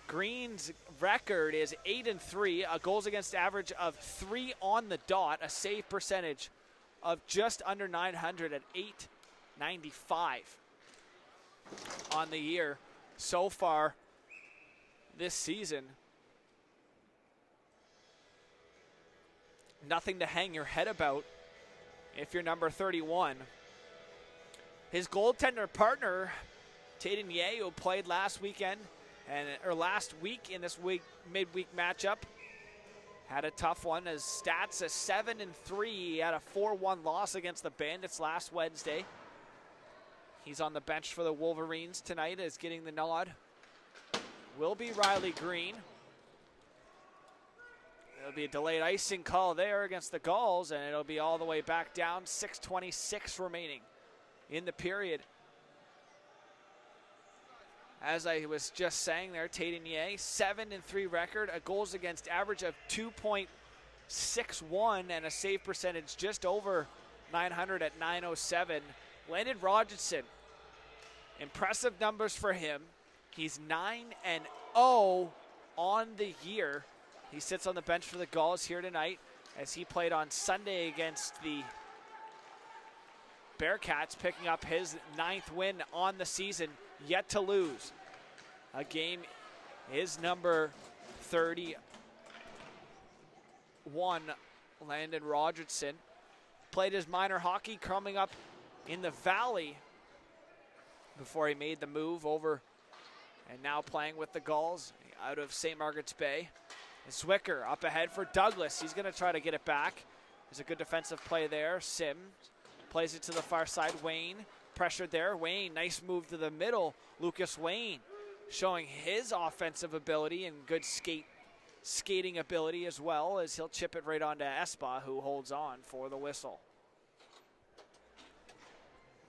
Green's record is 8-3, a goals against average of 3 on the dot, a save percentage of just under 900 at 895 on the year so far this season. Nothing to hang your head about if you're number 31. His goaltender partner, Tayden Ye, who played last week in this midweek matchup, had a tough one. His stats a 7-3. He had a 4-1 loss against the Bandits last Wednesday. He's on the bench for the Wolverines tonight, as getting the nod will be Riley Green. There'll be a delayed icing call there against the Gulls, and it'll be all the way back down. 6:26 remaining in the period. As I was just saying there, Tayden Ye, 7-3 record, a goals against average of 2.61, and a save percentage just over 900 at 907. Landon Rogerson, impressive numbers for him. He's 9-0 on the year. He sits on the bench for the Gulls here tonight, as he played on Sunday against the Bearcats, picking up his 9th win on the season, yet to lose a game. Is number 31, Landon Rogerson. Played his minor hockey coming up in the Valley before he made the move over, and now playing with the Gulls out of St. Margaret's Bay. Zwicker up ahead for Douglas. He's going to try to get it back. There's a good defensive play there. Sims plays it to the far side. Wayne pressured there. Wayne, nice move to the middle. Lucas Wayne showing his offensive ability and good skating ability as well, as he'll chip it right onto Espa, who holds on for the whistle.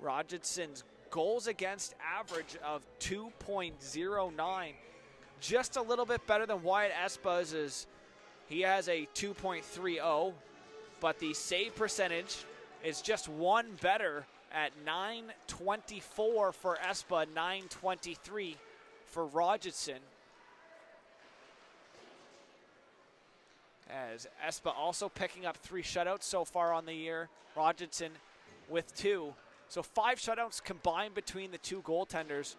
Rogerson's goals against average of 2.09. Just a little bit better than Wyatt Espa's. He has a 2.30, but the save percentage is just one better at 924 for Espa, 923 for Rogerson. As Espa also picking up 3 shutouts so far on the year. Rogerson with 2. So 5 shutouts combined between the 2 goaltenders.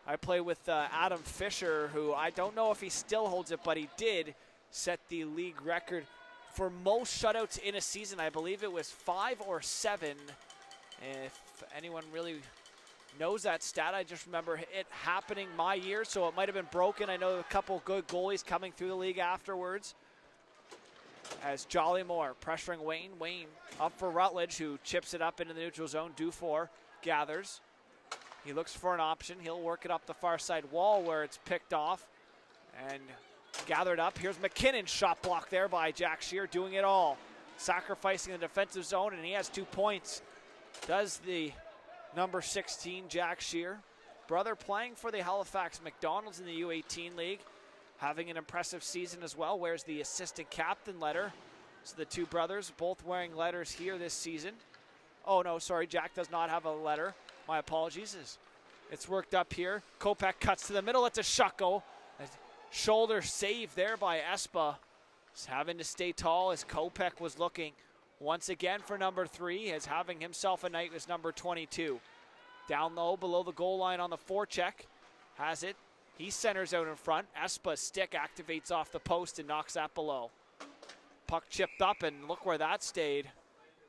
I play with Adam Fisher, who I don't know if he still holds it, but he did set the league record for most shutouts in a season. I believe it was 5 or 7. If anyone really knows that stat, I just remember it happening my year, so it might have been broken. I know a couple good goalies coming through the league afterwards. As Jolly Moore pressuring Wayne. Wayne up for Rutledge, who chips it up into the neutral zone. Dufour gathers. He looks for an option. He'll work it up the far side wall where it's picked off and gathered up. Here's McKinnon, shot blocked there by Jack Shear, doing it all. Sacrificing the defensive zone, and he has 2 points. Does the number 16, Jack Shear. Brother playing for the Halifax McDonald's in the U18 league. Having an impressive season as well. Wears the assistant captain letter. So the 2 brothers both wearing letters here this season. Oh no, sorry, Jack does not have a letter. My apologies. It's worked up here. Kopech cuts to the middle. It's a shot go. A shoulder save there by Espa. He's having to stay tall as Kopech was looking once again for number 3. As having himself a night as number 22. Down low below the goal line on the forecheck. Has it. He centers out in front. Espa's stick activates off the post and knocks that below. Puck chipped up, and look where that stayed.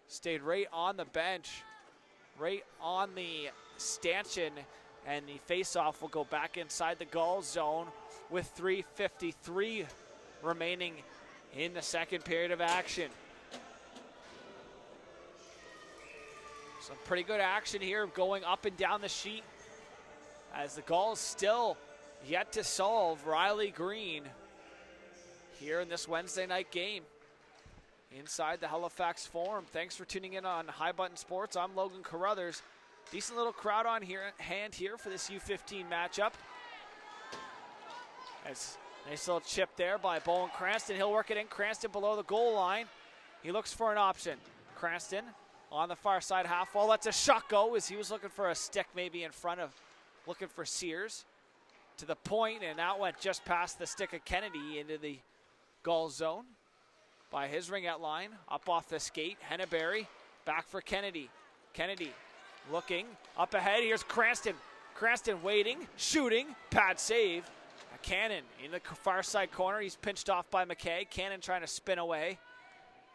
Stayed right on the bench, right on the stanchion, and the face-off will go back inside the Gulls zone with 3:53 remaining in the second period of action. Some pretty good action here going up and down the sheet as the Gulls still yet to solve Riley Green here in this Wednesday night game inside the Halifax Forum. Thanks for tuning in on High Button Sports. I'm Logan Carruthers. Decent little crowd on hand here for this U15 matchup. As nice little chip there by Bowen Cranston. He'll work it in. Cranston below the goal line. He looks for an option. Cranston on the far side half wall. That's a shot go, as he was looking for a stick maybe in front of, looking for Sears. To the point, and that went just past the stick of Kennedy into the goal zone by his ringette line. Up off the skate, Henneberry back for Kennedy. Kennedy looking up ahead. Here's Cranston. Cranston waiting, shooting, pad save. Cannon in the far side corner. He's pinched off by McKay. Cannon trying to spin away.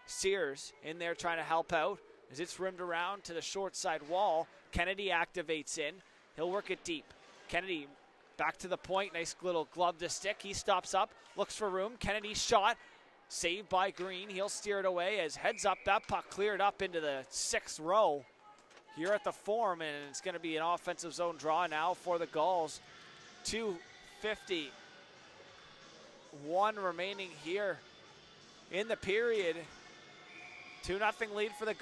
Sears in there trying to help out as it's rimmed around to the short side wall. Kennedy activates in. He'll work it deep. Kennedy back to the point, nice little glove to stick. He stops up, looks for room. Kennedy shot, saved by Green. He'll steer it away as heads up. That puck cleared up into the 6th row here at the Forum, and it's going to be an offensive zone draw now for the Gulls. 2:51 remaining here in the period. 2-0 lead for the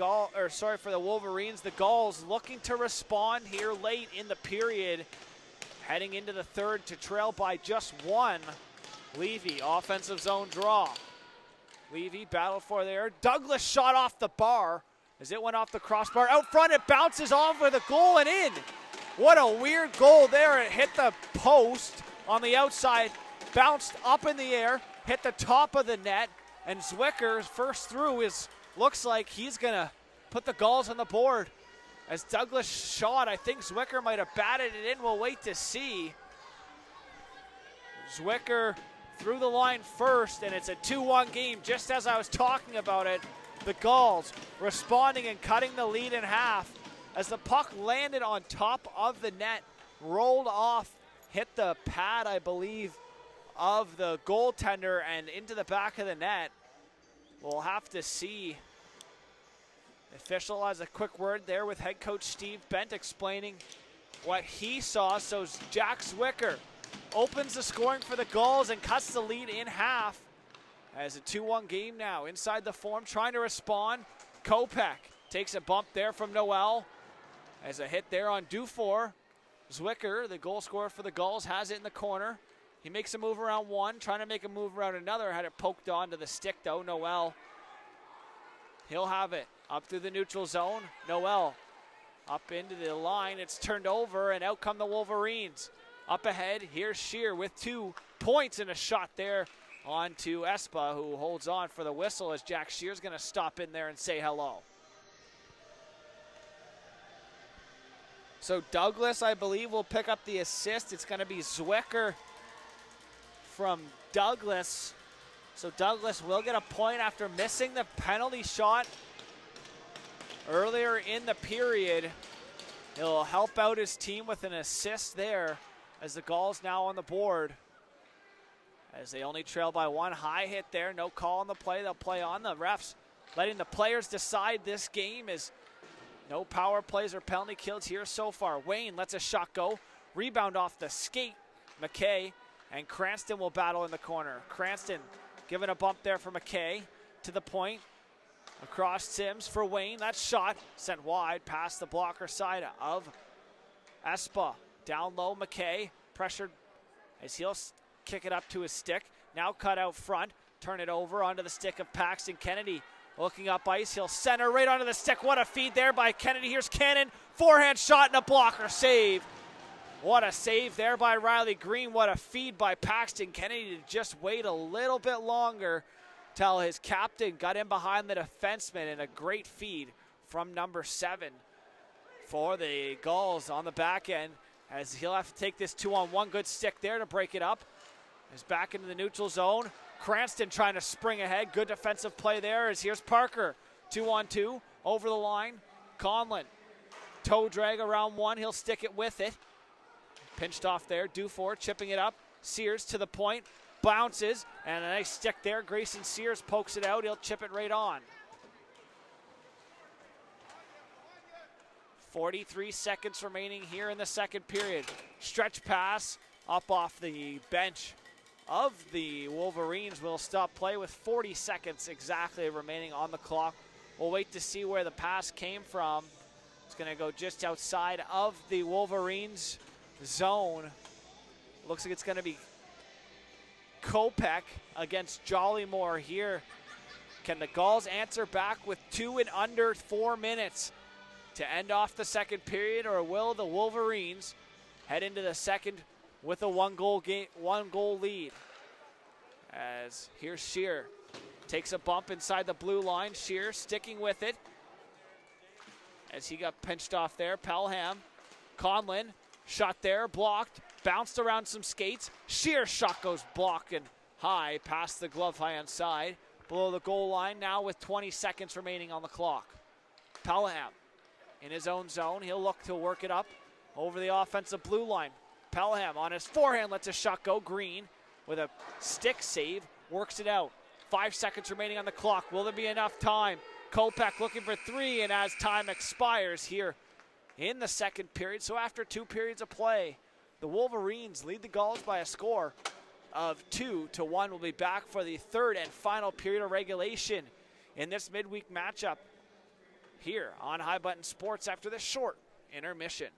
for the Wolverines. The Gulls looking to respond here late in the period. Heading into the 3rd to trail by just 1. Levy, offensive zone draw. Levy battled for there. Douglas shot off the bar as it went off the crossbar. Out front, it bounces off with a goal and in. What a weird goal there. It hit the post on the outside, bounced up in the air, hit the top of the net, and Zwicker, first through, looks like he's going to put the Gulls on the board. As Douglas shot, I think Zwicker might have batted it in. We'll wait to see. Zwicker through the line first, and it's a 2-1 game. Just as I was talking about it, the Gulls responding and cutting the lead in half as the puck landed on top of the net, rolled off, hit the pad, I believe, of the goaltender and into the back of the net. We'll have to see Official has a quick word there with head coach Steve Bent explaining what he saw. So Jack Zwicker opens the scoring for the Gulls and cuts the lead in half. As a 2-1 game now inside the form, trying to respond. Kopech takes a bump there from Noel. As a hit there on Dufour. Zwicker, the goal scorer for the Gulls, has it in the corner. He makes a move around one, trying to make a move around another. Had it poked onto the stick though, Noel. He'll have it up through the neutral zone. Noel up into the line. It's turned over and out come the Wolverines. Up ahead, here's Shear with 2 points and a shot there onto Espa, who holds on for the whistle as Jack Shear's going to stop in there and say hello. So Douglas, I believe, will pick up the assist. It's going to be Zwicker from Douglas. So Douglas will get a point after missing the penalty shot earlier in the period. He'll help out his team with an assist there as the Gulls now on the board. As they only trail by 1. High hit there, no call on the play. They'll play on. The refs letting the players decide this game as no power plays or penalty kills here so far. Wayne lets a shot go. Rebound off the skate. McKay and Cranston will battle in the corner. Cranston giving a bump there for McKay to the point. Across Sims for Wayne. That shot sent wide past the blocker side of Espa. Down low, McKay pressured as he'll kick it up to his stick. Now cut out front. Turn it over onto the stick of Paxton Kennedy. Looking up ice, he'll center right onto the stick. What a feed there by Kennedy. Here's Cannon. Forehand shot and a blocker save. What a save there by Riley Green. What a feed by Paxton Kennedy to just wait a little bit longer till his captain got in behind the defenseman, and a great feed from number 7 for the Gulls on the back end as he'll have to take this 2-on-1. Good stick there to break it up. He's back into the neutral zone. Cranston trying to spring ahead. Good defensive play there as here's Parker. 2-on-2 over the line. Conlon. Toe drag around one. He'll stick it with it. Pinched off there. Dufour chipping it up. Sears to the point. Bounces. And a nice stick there. Grayson Sears pokes it out. He'll chip it right on. 43 seconds remaining here in the second period. Stretch pass up off the bench of the Wolverines. Will stop play with 40 seconds exactly remaining on the clock. We'll wait to see where the pass came from. It's going to go just outside of the Wolverines zone. Looks like it's going to be Kopech against Jollymore here. Can the Gulls answer back with 2 in under 4 minutes to end off the second period, or will the Wolverines head into the second with a one goal lead? As here's Shear. Takes a bump inside the blue line. Shear sticking with it as he got pinched off there. Pelham. Conlon. Shot there. Blocked. Bounced around some skates. Shear shot goes blocking high past the glove high on side. Below the goal line now with 20 seconds remaining on the clock. Pelham in his own zone. He'll look to work it up over the offensive blue line. Pelham on his forehand lets a shot go. Green with a stick save works it out. 5 seconds remaining on the clock. Will there be enough time? Kopech looking for 3, and as time expires here in the second period, so after 2 periods of play, the Wolverines lead the Gulls by a score of 2-1. We'll be back for the third and final period of regulation in this midweek matchup here on High Button Sports after this short intermission.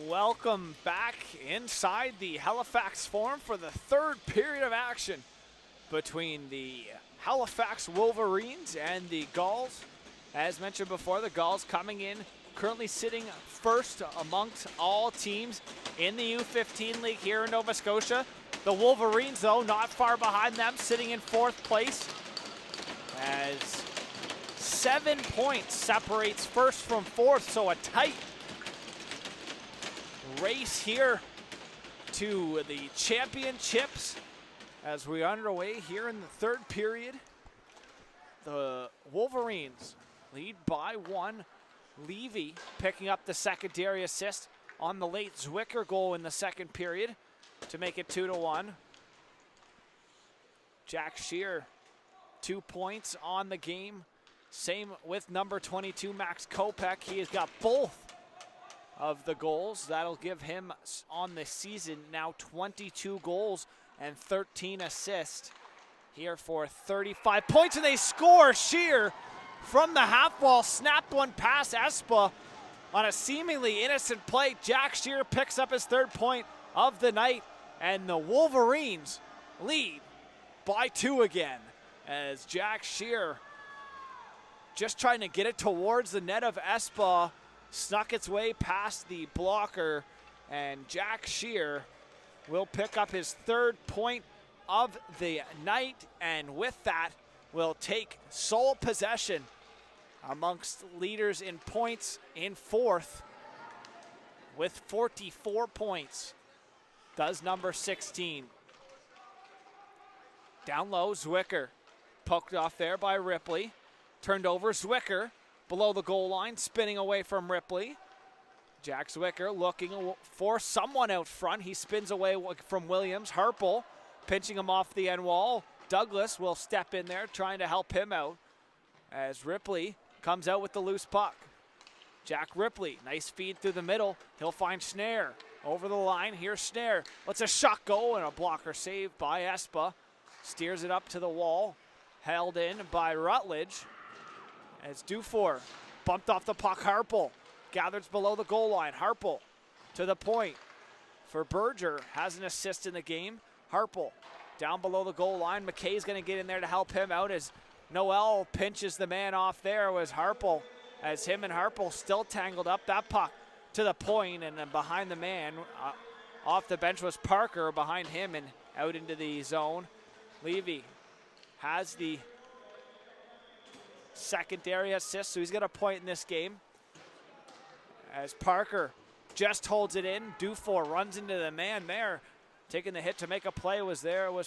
Welcome back inside the Halifax Forum for the third period of action between the Halifax Wolverines and the Gulls. As mentioned before, the Gulls coming in, currently sitting first amongst all teams in the U15 league here in Nova Scotia. The Wolverines, though, not far behind them, sitting in fourth place, as 7 points separates first from fourth, so a tight race here to the championships as we are underway here in the third period. The Wolverines lead by 1. Levy picking up the secondary assist on the late Zwicker goal in the second period to make it 2-1. Jack Shear, 2 points on the game. Same with number 22, Max Kopech. He has got both of the goals. That'll give him on the season now 22 goals and 13 assists here for 35 points, and they score. Shear from the half wall snapped one past Espa on a seemingly innocent play. Jack Shear picks up his 3rd point of the night, and the Wolverines lead by 2 again as Jack Shear just trying to get it towards the net of Espa, snuck its way past the blocker, and Jack Shear will pick up his 3rd point of the night, and with that will take sole possession amongst leaders in points in 4th with 44 points. Does number 16. Down low, Zwicker poked off there by Ripley. Turned over, Zwicker below the goal line, spinning away from Ripley. Jack Zwicker looking for someone out front. He spins away from Williams. Harpel pinching him off the end wall. Douglas will step in there, trying to help him out as Ripley comes out with the loose puck. Jack Ripley, nice feed through the middle. He'll find Schnare over the line. Here's Schnare. Lets a shot go, and a blocker save by Espa. Steers it up to the wall. Held in by Rutledge. As Dufour bumped off the puck, Harpel gathers below the goal line. Harpel to the point for Berger, has an assist in the game. Harpel down below the goal line. McKay's going to get in there to help him out as Noel pinches the man off there. Was Harpel, as him and Harpel still tangled up. That puck to the point, and then behind the man off the bench was Parker, behind him and out into the zone. Levy has the secondary assist, so he's got a point in this game. As Parker just holds it in, Dufour runs into the man there. Taking the hit to make a play was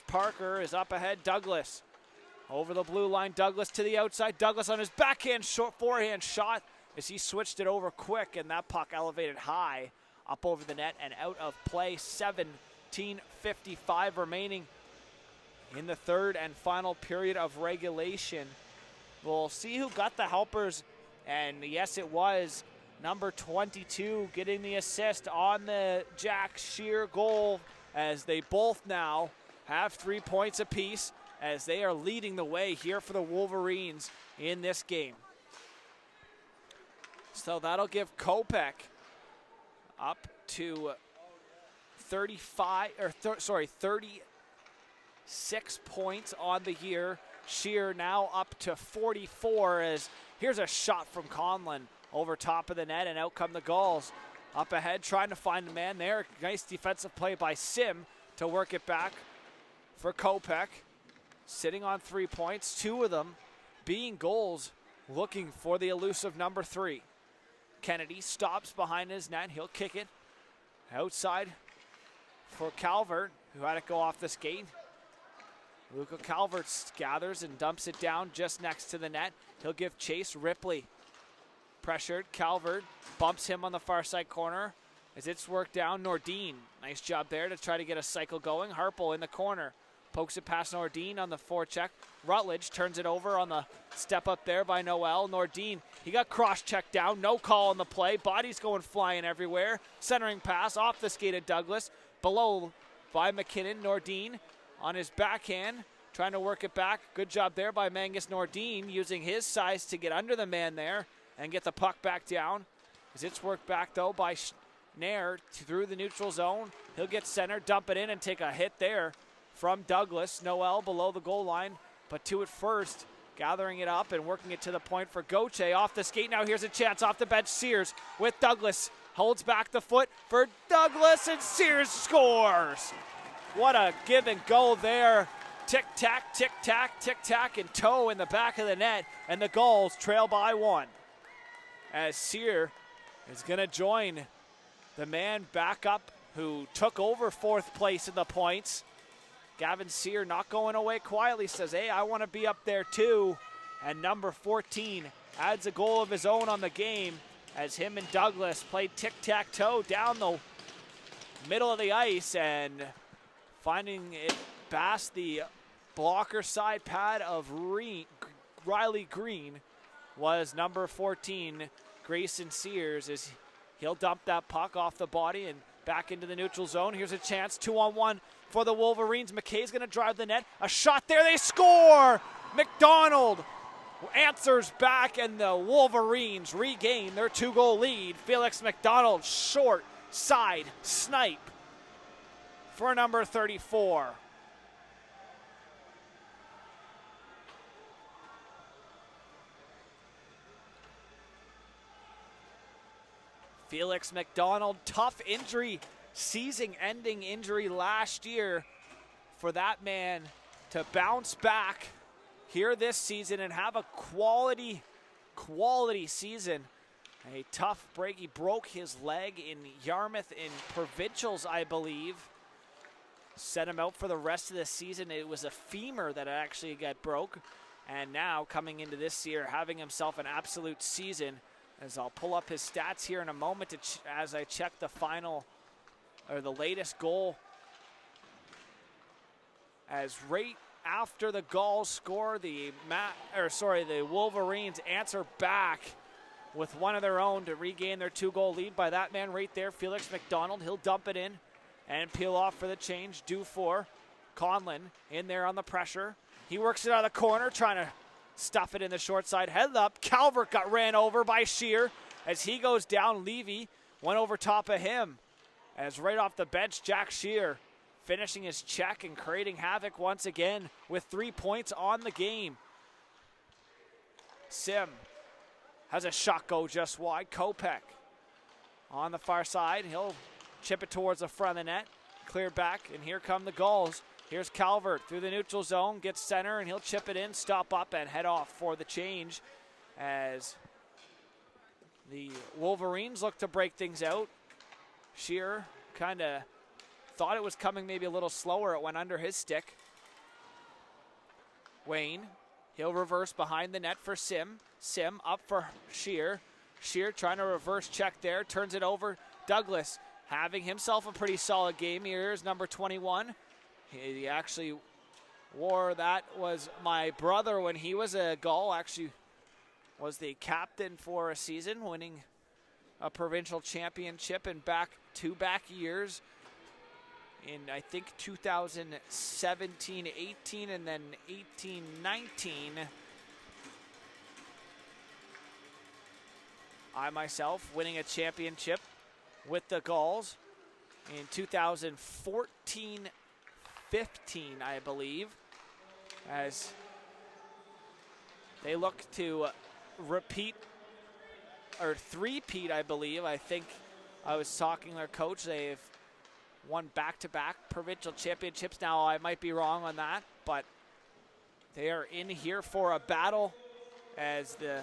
Parker, is up ahead. Douglas over the blue line. Douglas to the outside. Douglas on his backhand forehand shot as he switched it over quick, and that puck elevated high up over the net and out of play. 17:55 remaining in the third and final period of regulation. We'll see who got the helpers, and yes, it was number 22 getting the assist on the Jack Shear goal, as they both now have 3 points apiece as they are leading the way here for the Wolverines in this game. So that'll give Kopech up to 36 points on the year. Shear now up to 44, as here's a shot from Conlon over top of the net, and out come the Gulls. Up ahead, trying to find the man there. Nice defensive play by Sim to work it back for Kopech. Sitting on 3 points, 2 of them being goals, looking for the elusive number 3. Kennedy stops behind his net. He'll kick it outside for Calvert, who had it go off the skate. Luca Calvert gathers and dumps it down just next to the net. He'll give chase. Ripley pressured. Calvert bumps him on the far side corner as it's worked down. Nordin, nice job there to try to get a cycle going. Harpel in the corner, pokes it past Nordin on the forecheck. Rutledge turns it over on the step up there by Noel. Nordin, he got cross-checked down. No call on the play. Bodies going flying everywhere. Centering pass off the skate of Douglas. Below by McKinnon. Nordin on his backhand, trying to work it back. Good job there by Mangus Nordin, using his size to get under the man there and get the puck back down. As it's worked back, though, by Nair through the neutral zone. He'll get center, dump it in, and take a hit there from Douglas. Noel below the goal line, but to it first. Gathering it up and working it to the point for Gauthier. Off the skate now, here's a chance off the bench. Sears with Douglas. Holds back the foot for Douglas, and Sears scores. What a give and go there. Tick-tack, tick-tack, tick-tack, and toe in the back of the net. And the Gulls trail by 1. As Sear is going to join the man back up who took over 4th place in the points. Gavin Sear not going away quietly, says, hey, I want to be up there too. And number 14 adds a goal of his own on the game as him and Douglas played tic-tac-toe down the middle of the ice, and finding it past the blocker side pad of Riley Green was number 14, Grayson Sears, as he'll dump that puck off the body and back into the neutral zone. Here's a chance, 2-on-1 for the Wolverines. McKay's going to drive the net. A shot there, they score! McDonald answers back, and the Wolverines regain their 2-goal lead. Felix McDonald, short side snipe for number 34. Felix McDonald, tough injury, season-ending injury last year for that man to bounce back here this season and have a quality season. A tough break. He broke his leg in Yarmouth in provincials, I believe. Set him out for the rest of the season. It was a femur that actually got broke. And now coming into this year, having himself an absolute season. As I'll pull up his stats here in a moment as I check the the latest goal. As right after the Gulls score, the Wolverines answer back with one of their own to regain their 2-goal lead by that man right there, Felix McDonald. He'll dump it in and peel off for the change. Due for Conlon in there on the pressure. He works it out of the corner, trying to stuff it in the short side. Head up. Calvert got ran over by Shear. As he goes down, Levy went over top of him. As right off the bench, Jack Shear finishing his check and creating havoc once again with 3 points on the game. Sim has a shot go just wide. Kopech on the far side. He'll chip it towards the front of the net. Cleared back, and here come the Gulls. Here's Calvert through the neutral zone, gets center, and he'll chip it in, stop up, and head off for the change as the Wolverines look to break things out. Shear kind of thought it was coming maybe a little slower. It went under his stick. Wayne, he'll reverse behind the net for Sim. Sim up for Shear. Shear trying to reverse check there, turns it over. Douglas having himself a pretty solid game. Here's number 21. He actually wore that, was my brother when he was a Gull, actually was the captain for a season, winning a provincial championship in back-to-back years in, I think, 2017-18 and then 18-19. I myself winning a championship with the Gulls in 2014-15, I believe, as they look to repeat or three-peat, I believe. I think I was talking to their coach. They've won back-to-back provincial championships. Now, I might be wrong on that, but they are in here for a battle as the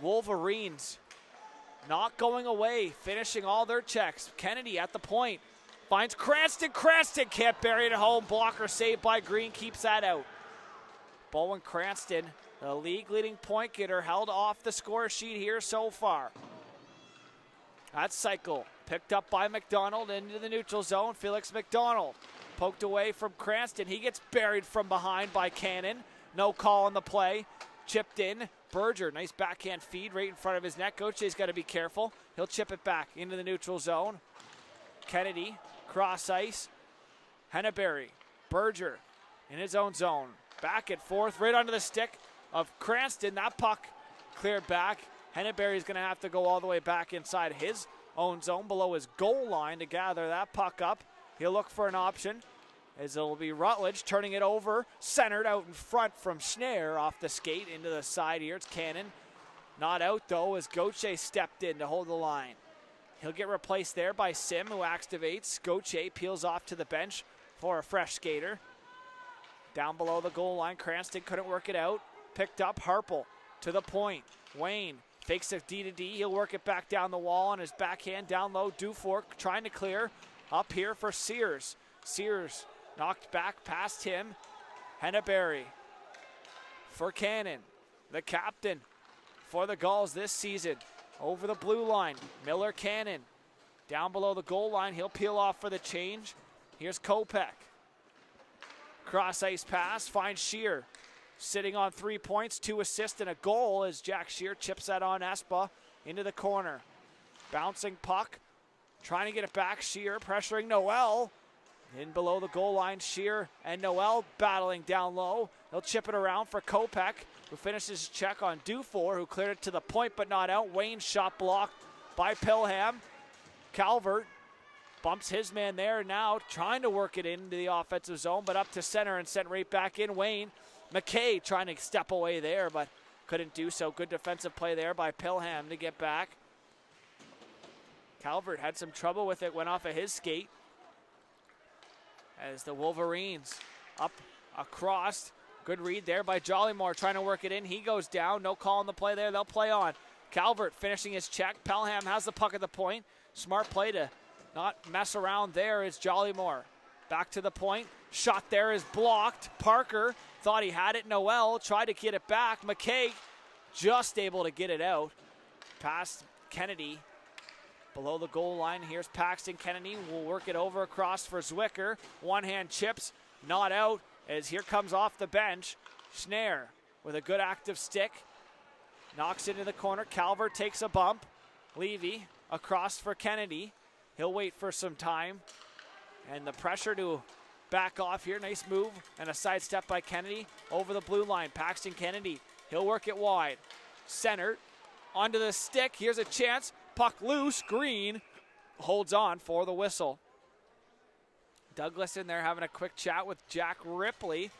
Wolverines not going away, finishing all their checks. Kennedy at the point. Finds Cranston. Cranston can't bury it at home. Blocker saved by Green. Keeps that out. Bowen Cranston, the league-leading point getter, held off the score sheet here so far. That cycle picked up by McDonald into the neutral zone. Felix McDonald poked away from Cranston. He gets buried from behind by Cannon. No call on the play. Chipped in. Berger, nice backhand feed right in front of his net. Gautier's got to be careful. He'll chip it back into the neutral zone. Kennedy, cross ice. Henneberry, Berger in his own zone. Back and forth, right under the stick of Cranston. That puck cleared back. Henneberry's going to have to go all the way back inside his own zone below his goal line to gather that puck up. He'll look for an option as it'll be Rutledge turning it over, centered out in front from Schneier off the skate into the side here. It's Cannon. Not out though as Gauthier stepped in to hold the line. He'll get replaced there by Sim, who activates. Gauthier peels off to the bench for a fresh skater. Down below the goal line, Cranston couldn't work it out. Picked up Harpel to the point. Wayne fakes a D-to-D. He'll work it back down the wall on his backhand. Down low, Dufour trying to clear. Up here for Sears. Sears knocked back past him. Henneberry for Cannon, the captain for the Gulls this season. Over the blue line, Miller Cannon. Down below the goal line, he'll peel off for the change. Here's Kopech. Cross ice pass, finds Shear. Sitting on 3 points, 2 assists and a goal as Jack Shear chips that on Espa into the corner. Bouncing puck, trying to get it back. Shear pressuring Noel. In below the goal line, Shear and Noel battling down low. They'll chip it around for Kopech, who finishes his check on Dufour, who cleared it to the point but not out. Wayne's shot blocked by Pilham. Calvert bumps his man there now, trying to work it into the offensive zone, but up to center and sent right back in. Wayne. McKay trying to step away there, but couldn't do so. Good defensive play there by Pilham to get back. Calvert had some trouble with it, went off of his skate. As the Wolverines up across. Good read there by Jollymore trying to work it in. He goes down. No call on the play there. They'll play on. Calvert finishing his check. Pelham has the puck at the point. Smart play to not mess around there is Jollymore. Back to the point. Shot there is blocked. Parker thought he had it. Noel tried to get it back. McKay just able to get it out. Past Kennedy. Below the goal line, here's Paxton Kennedy. Will work it over across for Zwicker. One-hand chips, not out, as here comes off the bench. Schneier with a good active stick. Knocks into the corner. Calvert takes a bump. Levy across for Kennedy. He'll wait for some time. And the pressure to back off here. Nice move and a sidestep by Kennedy over the blue line. Paxton Kennedy, he'll work it wide. Centered onto the stick. Here's a chance. Puck loose. Green holds on for the whistle. Douglas in there having a quick chat with Jack Ripley.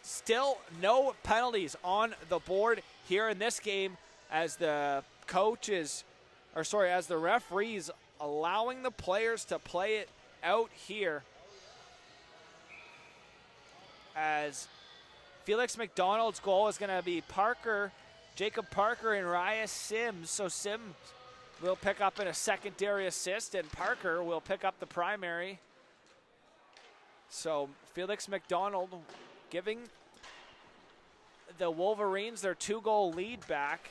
Still no penalties on the board here in this game as the as the referees allowing the players to play it out here. As Felix McDonald's goal is going to be Jacob Parker and Ryan Sims. So Sims will pick up in a secondary assist, and Parker will pick up the primary. So Felix McDonald giving the Wolverines their 2-goal lead back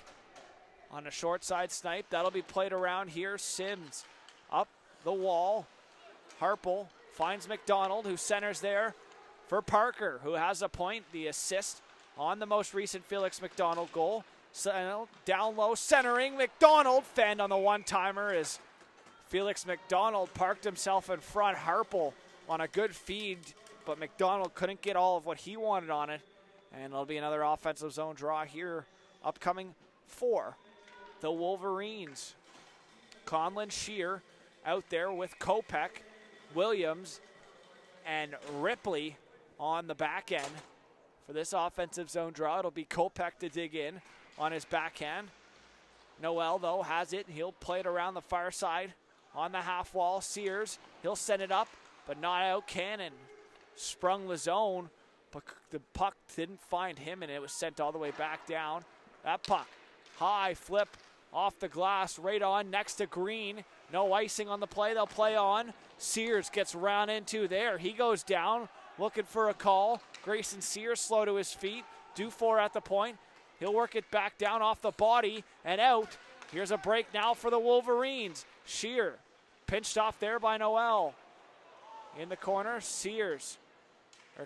on a short side snipe. That'll be played around here. Sims up the wall. Harpel finds McDonald, who centers there for Parker, who has a point, the assist on the most recent Felix McDonald goal. So, down low, centering, McDonald fanned on the one-timer as Felix McDonald parked himself in front. Harpel on a good feed, but McDonald couldn't get all of what he wanted on it. And it'll be another offensive zone draw here upcoming for the Wolverines. Conlon Shear out there with Kopech, Williams, and Ripley on the back end. For this offensive zone draw, it'll be Kopech to dig in on his backhand. Noel, though, has it. He'll play it around the far side on the half wall. Sears, he'll send it up, but not out. Cannon sprung the zone, but the puck didn't find him, and it was sent all the way back down. That puck, high flip off the glass, right on next to Green. No icing on the play. They'll play on. Sears gets round into there. He goes down, looking for a call. Grayson Sears slow to his feet. Dufour at the point. He'll work it back down off the body and out. Here's a break now for the Wolverines. Shear pinched off there by Noel. In the corner,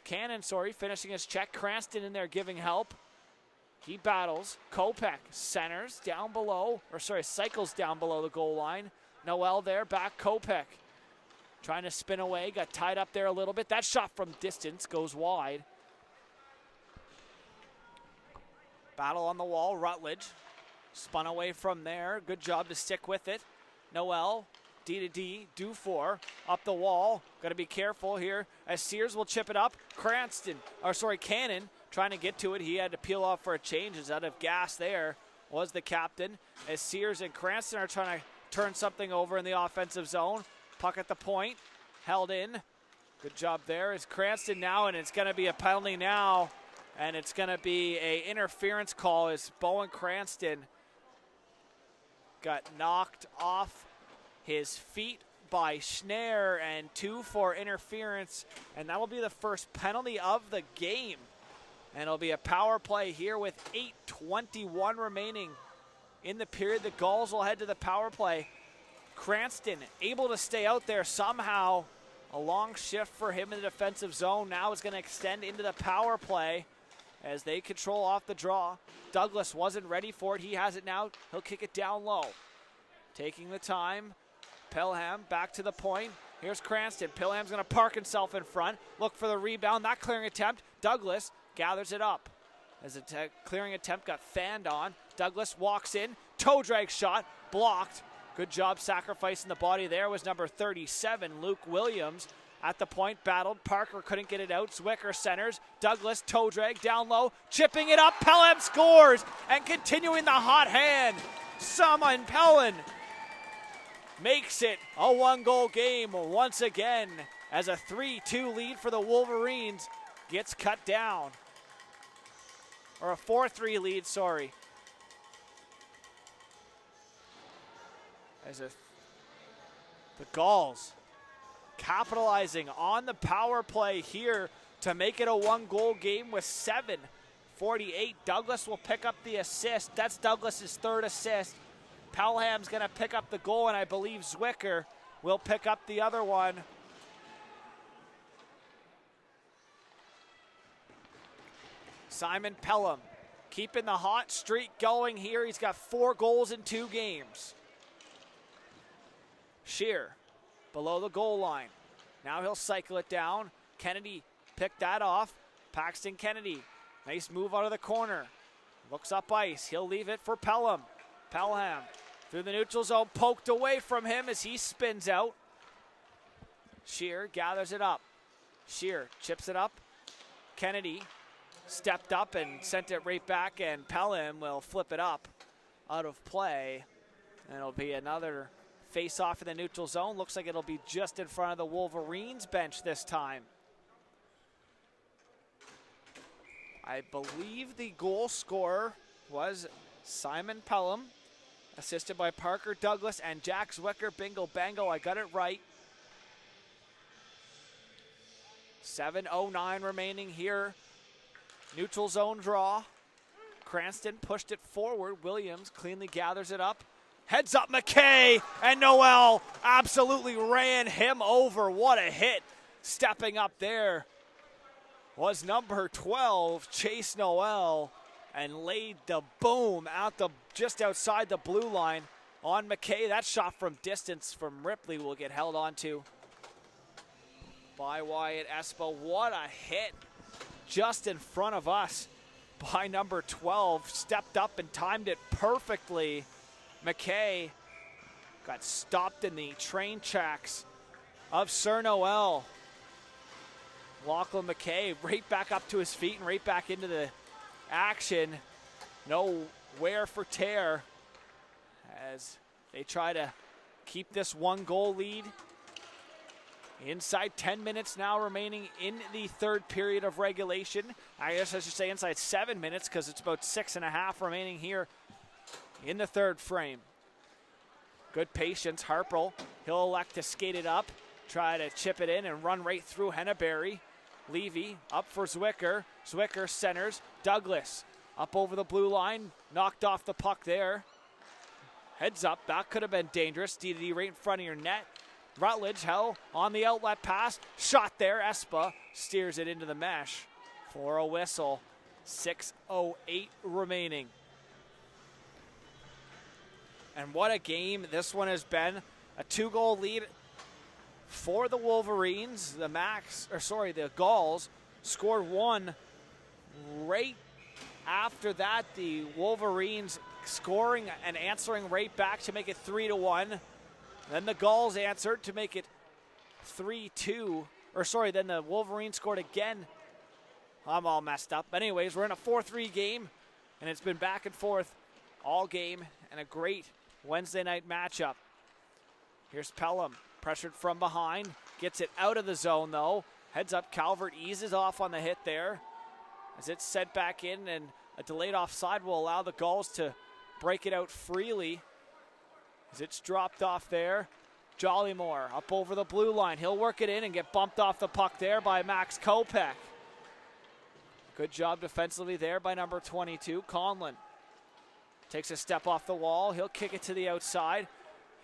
Cannon, finishing his check. Cranston in there giving help. He battles. Kopech centers down below, cycles down below the goal line. Noel there, back Kopech. Trying to spin away, got tied up there a little bit. That shot from distance goes wide. Battle on the wall, Rutledge. Spun away from there. Good job to stick with it. Noel, D to D, Dufour, up the wall. Got to be careful here as Sears will chip it up. Cannon trying to get to it. He had to peel off for a change. Is out of gas there was the captain. As Sears and Cranston are trying to turn something over in the offensive zone. Puck at the point, held in. Good job there. Is Cranston now, and it's going to be a penalty now. And it's going to be a interference call as Bowen Cranston got knocked off his feet by Schneier, and 2 for interference, and that will be the first penalty of the game. And it'll be a power play here with 8:21 remaining in the period. The Gulls will head to the power play. Cranston able to stay out there somehow. A long shift for him in the defensive zone. Now is going to extend into the power play as they control off the draw. Douglas wasn't ready for it. He has it now. He'll kick it down low. Taking the time. Pelham back to the point. Here's Cranston. Pelham's going to park himself in front. Look for the rebound. Not clearing attempt. Douglas gathers it up. As a clearing attempt got fanned on. Douglas walks in. Toe drag shot. Blocked. Good job sacrificing the body there was number 37, Luke Williams. At the point, battled. Parker couldn't get it out. Zwicker centers. Douglas, toe drag, down low. Chipping it up. Pelham scores. And continuing the hot hand. Simon Pelham makes it a 1-goal game once again as a 3-2 lead for the Wolverines gets cut down. Or a 4-3 lead, sorry. As the Gulls capitalizing on the power play here to make it a 1-goal game with 7:48. Douglas will pick up the assist. That's Douglas's 3rd assist. Pelham's going to pick up the goal, and I believe Zwicker will pick up the other one. Simon Pelham keeping the hot streak going here. He's got 4 goals in 2 games. Shear below the goal line. Now he'll cycle it down. Kennedy picked that off. Paxton Kennedy. Nice move out of the corner. Looks up ice. He'll leave it for Pelham. Pelham through the neutral zone. Poked away from him as he spins out. Shear gathers it up. Shear chips it up. Kennedy stepped up and sent it right back, and Pelham will flip it up out of play. And it'll be another face off in the neutral zone. Looks like it'll be just in front of the Wolverines bench this time. I believe the goal scorer was Simon Pelham, assisted by Parker Douglas and Jack Zwicker. Bingo bango, I got it right. 7:09 remaining here. Neutral zone draw. Cranston pushed it forward. Williams cleanly gathers it up. Heads up McKay, and Noel absolutely ran him over. What a hit. Stepping up there was number 12, Chase Noel, and laid the boom out just outside the blue line on McKay. That shot from distance from Ripley will get held onto by Wyatt Espa. What a hit just in front of us by number 12. Stepped up and timed it perfectly. McKay got stopped in the train tracks of Sir Noel. Lachlan McKay right back up to his feet and right back into the action. Nowhere for tear as they try to keep this 1-goal lead. Inside 10 minutes now remaining in the 3rd period of regulation. I guess I should say inside 7 minutes because it's about 6.5 remaining here in the 3rd frame. Good patience, Harpel. He'll elect to skate it up, try to chip it in and run right through Henneberry. Levy up for Zwicker. Zwicker centers. Douglas up over the blue line. Knocked off the puck there. Heads up. That could have been dangerous. DD right in front of your net. Rutledge, on the outlet pass. Shot there. Espa steers it into the mesh for a whistle. 6:08 remaining. And what a game this one has been. A 2-goal lead for the Wolverines. The Gulls scored 1 right after that. The Wolverines scoring and answering right back to make it 3-1. Then the Gulls answered to make it 3-2. Then the Wolverines scored again. I'm all messed up. But anyways, we're in a 4-3 game, and it's been back and forth all game, and a great Wednesday night matchup. Here's Pelham, pressured from behind. Gets it out of the zone, though. Heads up, Calvert eases off on the hit there. As it's sent back in, and a delayed offside will allow the Gulls to break it out freely. As it's dropped off there. Jollymore up over the blue line. He'll work it in and get bumped off the puck there by Max Kopech. Good job defensively there by number 22, Conlon. Takes a step off the wall. He'll kick it to the outside.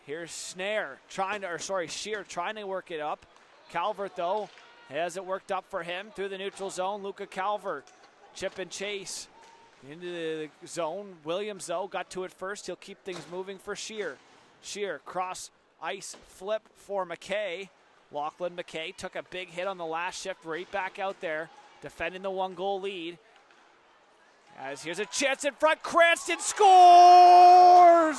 Here's Scheer trying to work it up. Calvert, though, has it worked up for him through the neutral zone. Luca Calvert, chip and chase into the zone. Williams, though, got to it first. He'll keep things moving for Scheer. Scheer, cross ice flip for McKay. Lachlan McKay took a big hit on the last shift, right back out there, defending the 1-goal lead. As here's a chance in front, Cranston scores!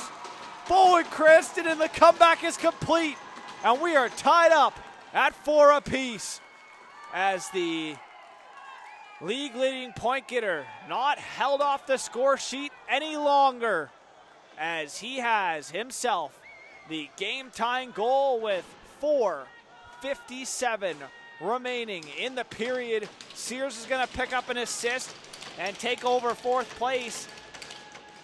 Bowen Cranston, and the comeback is complete. And we are tied up at 4 apiece. As the league leading point getter not held off the score sheet any longer, as he has himself the game-tying goal with 4:57 remaining in the period. Sears is going to pick up an assist and take over 4th place.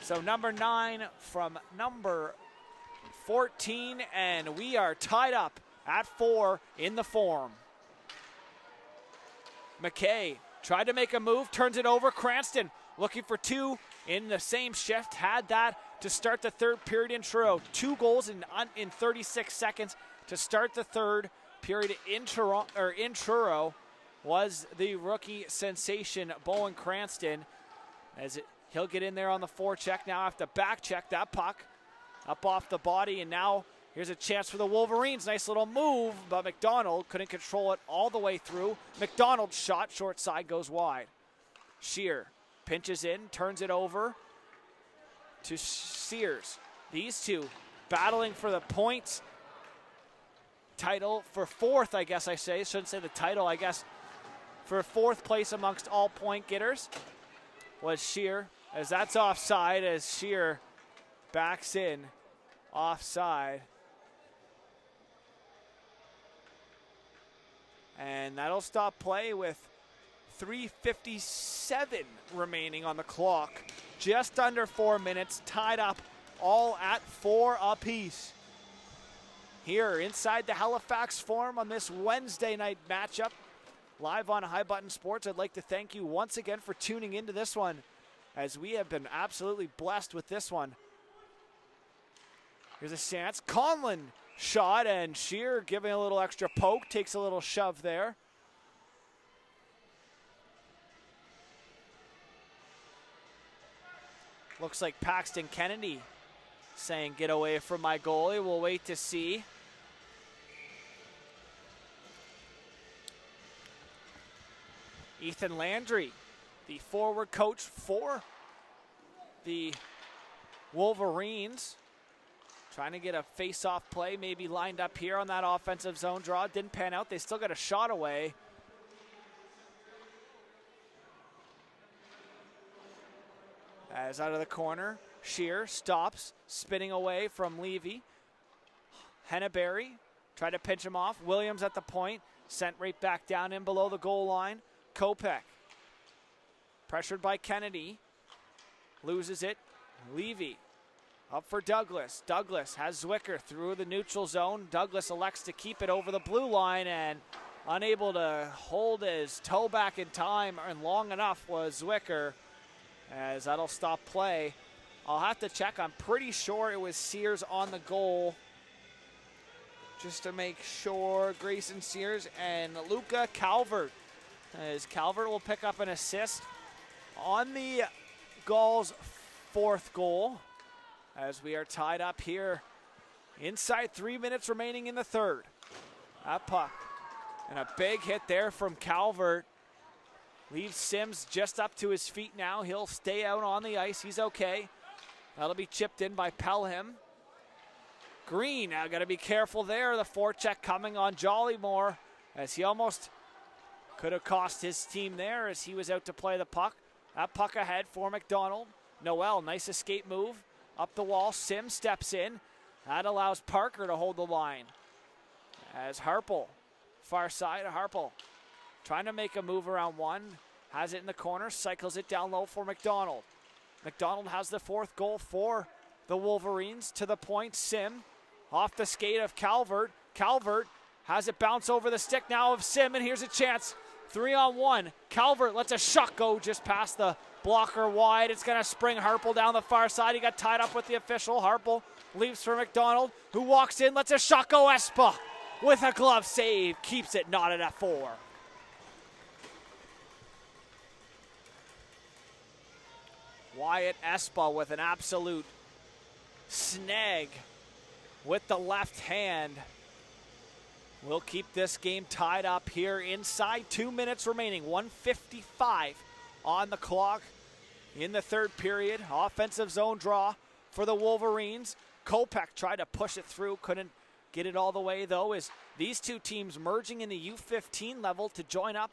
So number 9 from number 14, and we are tied up at 4 in the form. McKay tried to make a move, turns it over. Cranston looking for 2 in the same shift. Had that to start the 3rd period in Truro. 2 goals in 36 seconds to start the 3rd period in Truro was the rookie sensation Bowen Cranston. He'll get in there on the forecheck now, have to back check that puck up off the body, and now here's a chance for the Wolverines. Nice little move, but McDonald couldn't control it all the way through. McDonald's shot, short side, goes wide. Scheer pinches in, turns it over to Sears. These two battling for the points title for 4th, I guess I say. Shouldn't say the title, I guess. For 4th place amongst all point getters was Scheer, as that's offside, as Scheer backs in offside. And that'll stop play with 3:57 remaining on the clock. Just under 4 minutes, tied up all at 4 apiece. Here inside the Halifax Forum on this Wednesday night matchup, live on High Button Sports. I'd like to thank you once again for tuning into this one, as we have been absolutely blessed with this one. Here's a chance. Conlon shot, and Scheer giving a little extra poke, takes a little shove there. Looks like Paxton Kennedy saying, "Get away from my goalie." We'll wait to see. Ethan Landry, the forward coach for the Wolverines, trying to get a face-off play, maybe lined up here on that offensive zone draw. Didn't pan out. They still got a shot away. As out of the corner, Scheer stops, spinning away from Levy. Henneberry tried to pinch him off. Williams at the point, sent right back down in below the goal line. Kopech, pressured by Kennedy, loses it. Levy up for Douglas. Douglas has Zwicker through the neutral zone. Douglas elects to keep it over the blue line, and unable to hold his toe back in time and long enough was Zwicker, as that'll stop play. I'll have to check. I'm pretty sure it was Sears on the goal, just to make sure. Grayson Sears and Luca Calvert, as Calvert will pick up an assist on the Gulls' 4th goal, as we are tied up here inside 3 minutes remaining in the 3rd. That puck, and a big hit there from Calvert. Leaves Sims just up to his feet now. He'll stay out on the ice. He's okay. That'll be chipped in by Pelham. Green, now got to be careful there. The forecheck coming on Jollymore as he almost could have cost his team there as he was out to play the puck. That puck ahead for McDonald. Noel, nice escape move. Up the wall, Sim steps in. That allows Parker to hold the line. As Harpel, far side of Harpel, trying to make a move around one. Has it in the corner, cycles it down low for McDonald. McDonald has the 4th goal for the Wolverines. To the point, Sim off the skate of Calvert. Calvert has it bounce over the stick now of Sim, and here's a chance. 3-on-1. Calvert lets a shot go just past the blocker wide. It's going to spring Harpel down the far side. He got tied up with the official. Harpel leaves for McDonald, who walks in, lets a shot go. Espa with a glove save, keeps it knotted at 4. Wyatt Espa with an absolute snag with the left hand. We'll keep this game tied up here inside 2 minutes remaining. 1:55 on the clock in the 3rd period. Offensive zone draw for the Wolverines. Kopech tried to push it through, couldn't get it all the way though, as these two teams merging in the U15 level to join up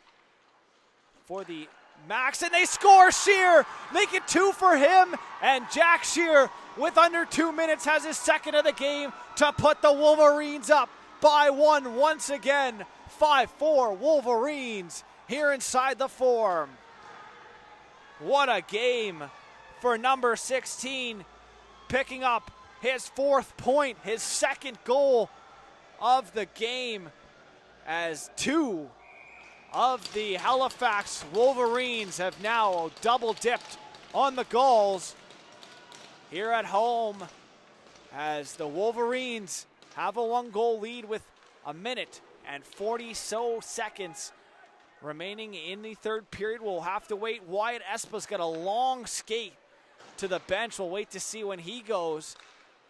for the Max, and they score. Shear, make it 2 for him, and Jack Shear with under 2 minutes has his 2nd of the game to put the Wolverines up by 1 once again. 5-4 Wolverines here inside the Forum. What a game for number 16, picking up his 4th point, his 2nd goal of the game, as 2 of the Halifax Wolverines have now double-dipped on the Gulls here at home, as the Wolverines have a 1-goal lead with 1 minute and 40 seconds remaining in the 3rd period. We'll have to wait. Wyatt Espa's got a long skate to the bench. We'll wait to see when he goes,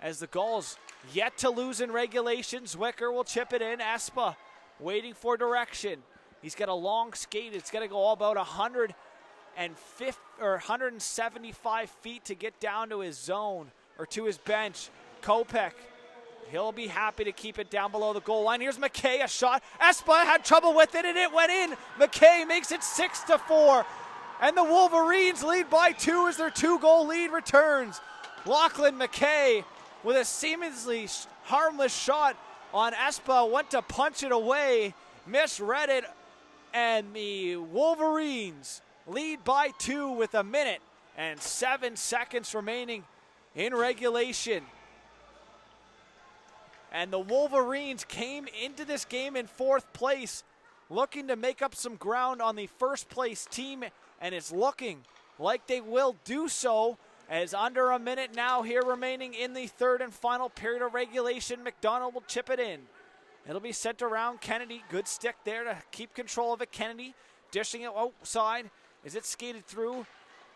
as the Gulls yet to lose in regulation. Zwicker will chip it in. Espa waiting for direction. He's got a long skate. It's going to go about 175 feet to get down to his zone, or to his bench. Kopech, he'll be happy to keep it down below the goal line. Here's McKay, a shot. Espa had trouble with it, and it went in. McKay makes it 6-4. And the Wolverines lead by 2 as their 2-goal lead returns. Lachlan McKay with a seemingly harmless shot on Espa, went to punch it away, misread it, and the Wolverines lead by 2 with 1 minute and 7 seconds remaining in regulation. And the Wolverines came into this game in 4th place, looking to make up some ground on the 1st place team, and it's looking like they will do so, as under 1 minute now here remaining in the 3rd and final period of regulation. McDonald will chip it in. It'll be sent around Kennedy. Good stick there to keep control of it. Kennedy dishing it outside. Is it skated through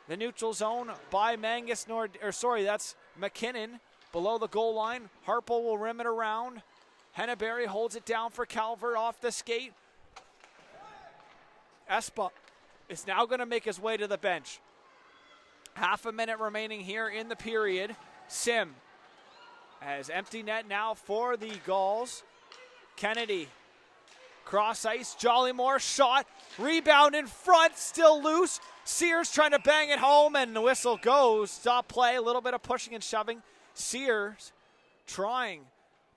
the neutral zone by that's McKinnon below the goal line. Harpel will rim it around. Henneberry holds it down for Calvert off the skate. Espa is now going to make his way to the bench. Half a minute remaining here in the period. Sim has empty net now for the Gulls. Kennedy, cross ice, Jollymore, shot, rebound in front, still loose. Sears trying to bang it home, and the whistle goes. Stop play, a little bit of pushing and shoving. Sears trying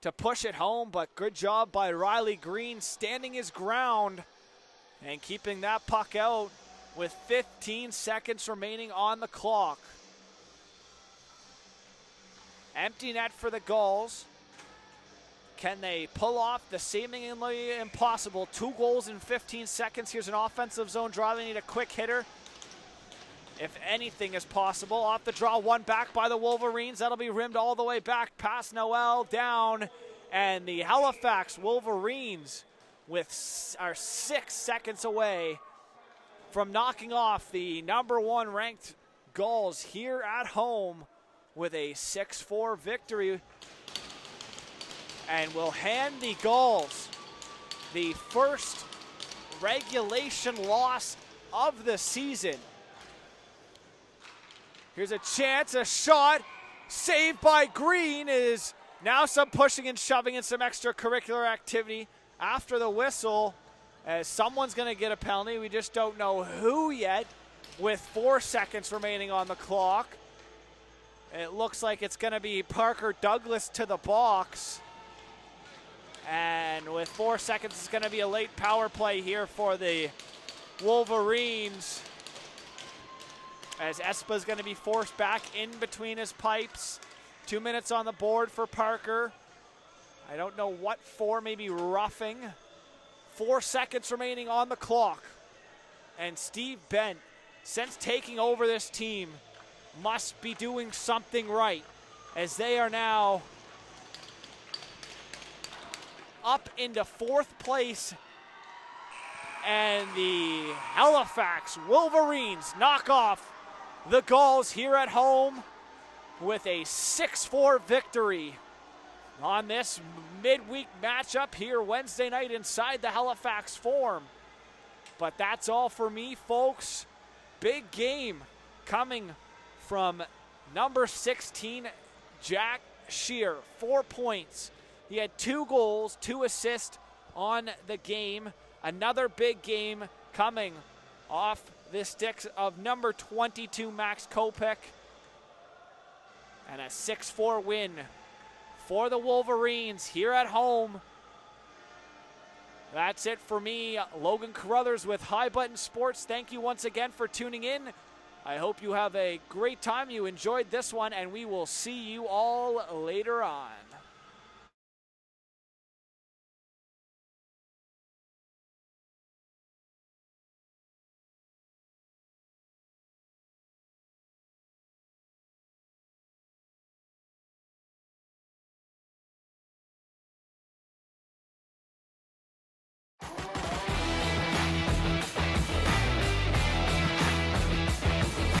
to push it home, but good job by Riley Green standing his ground and keeping that puck out with 15 seconds remaining on the clock. Empty net for the Gulls. Can they pull off the seemingly impossible 2 goals in 15 seconds? Here's an offensive zone draw. They need a quick hitter. If anything is possible. Off the draw, 1 back by the Wolverines. That'll be rimmed all the way back past Noel, down. And the Halifax Wolverines are 6 seconds away from knocking off the number 1 ranked Gulls here at home with a 6-4 victory. And will hand the Gulls the first regulation loss of the season. Here's a chance, a shot, saved by Green, is Now some pushing and shoving and some extracurricular activity after the whistle, as someone's going to get a penalty. We just don't know who yet, with 4 seconds remaining on the clock. It looks like it's going to be Parker Douglas to the box. And with 4 seconds, it's going to be a late power play here for the Wolverines, as Espa's going to be forced back in between his pipes. 2 minutes on the board for Parker. I don't know what for, maybe roughing. 4 seconds remaining on the clock. And Steve Bent, since taking over this team, must be doing something right, as they are now up into 4th place. And the Halifax Wolverines knock off the Gulls here at home with a 6-4 victory on this midweek matchup here Wednesday night inside the Halifax Forum. But that's all for me, folks. Big game coming from number 16, Jack Shear. 4 points. He had 2 goals, 2 assists on the game. Another big game coming off the sticks of number 22, Max Kopech. And a 6-4 win for the Wolverines here at home. That's it for me, Logan Carruthers with High Button Sports. Thank you once again for tuning in. I hope you have a great time. You enjoyed this one, and we will see you all later on.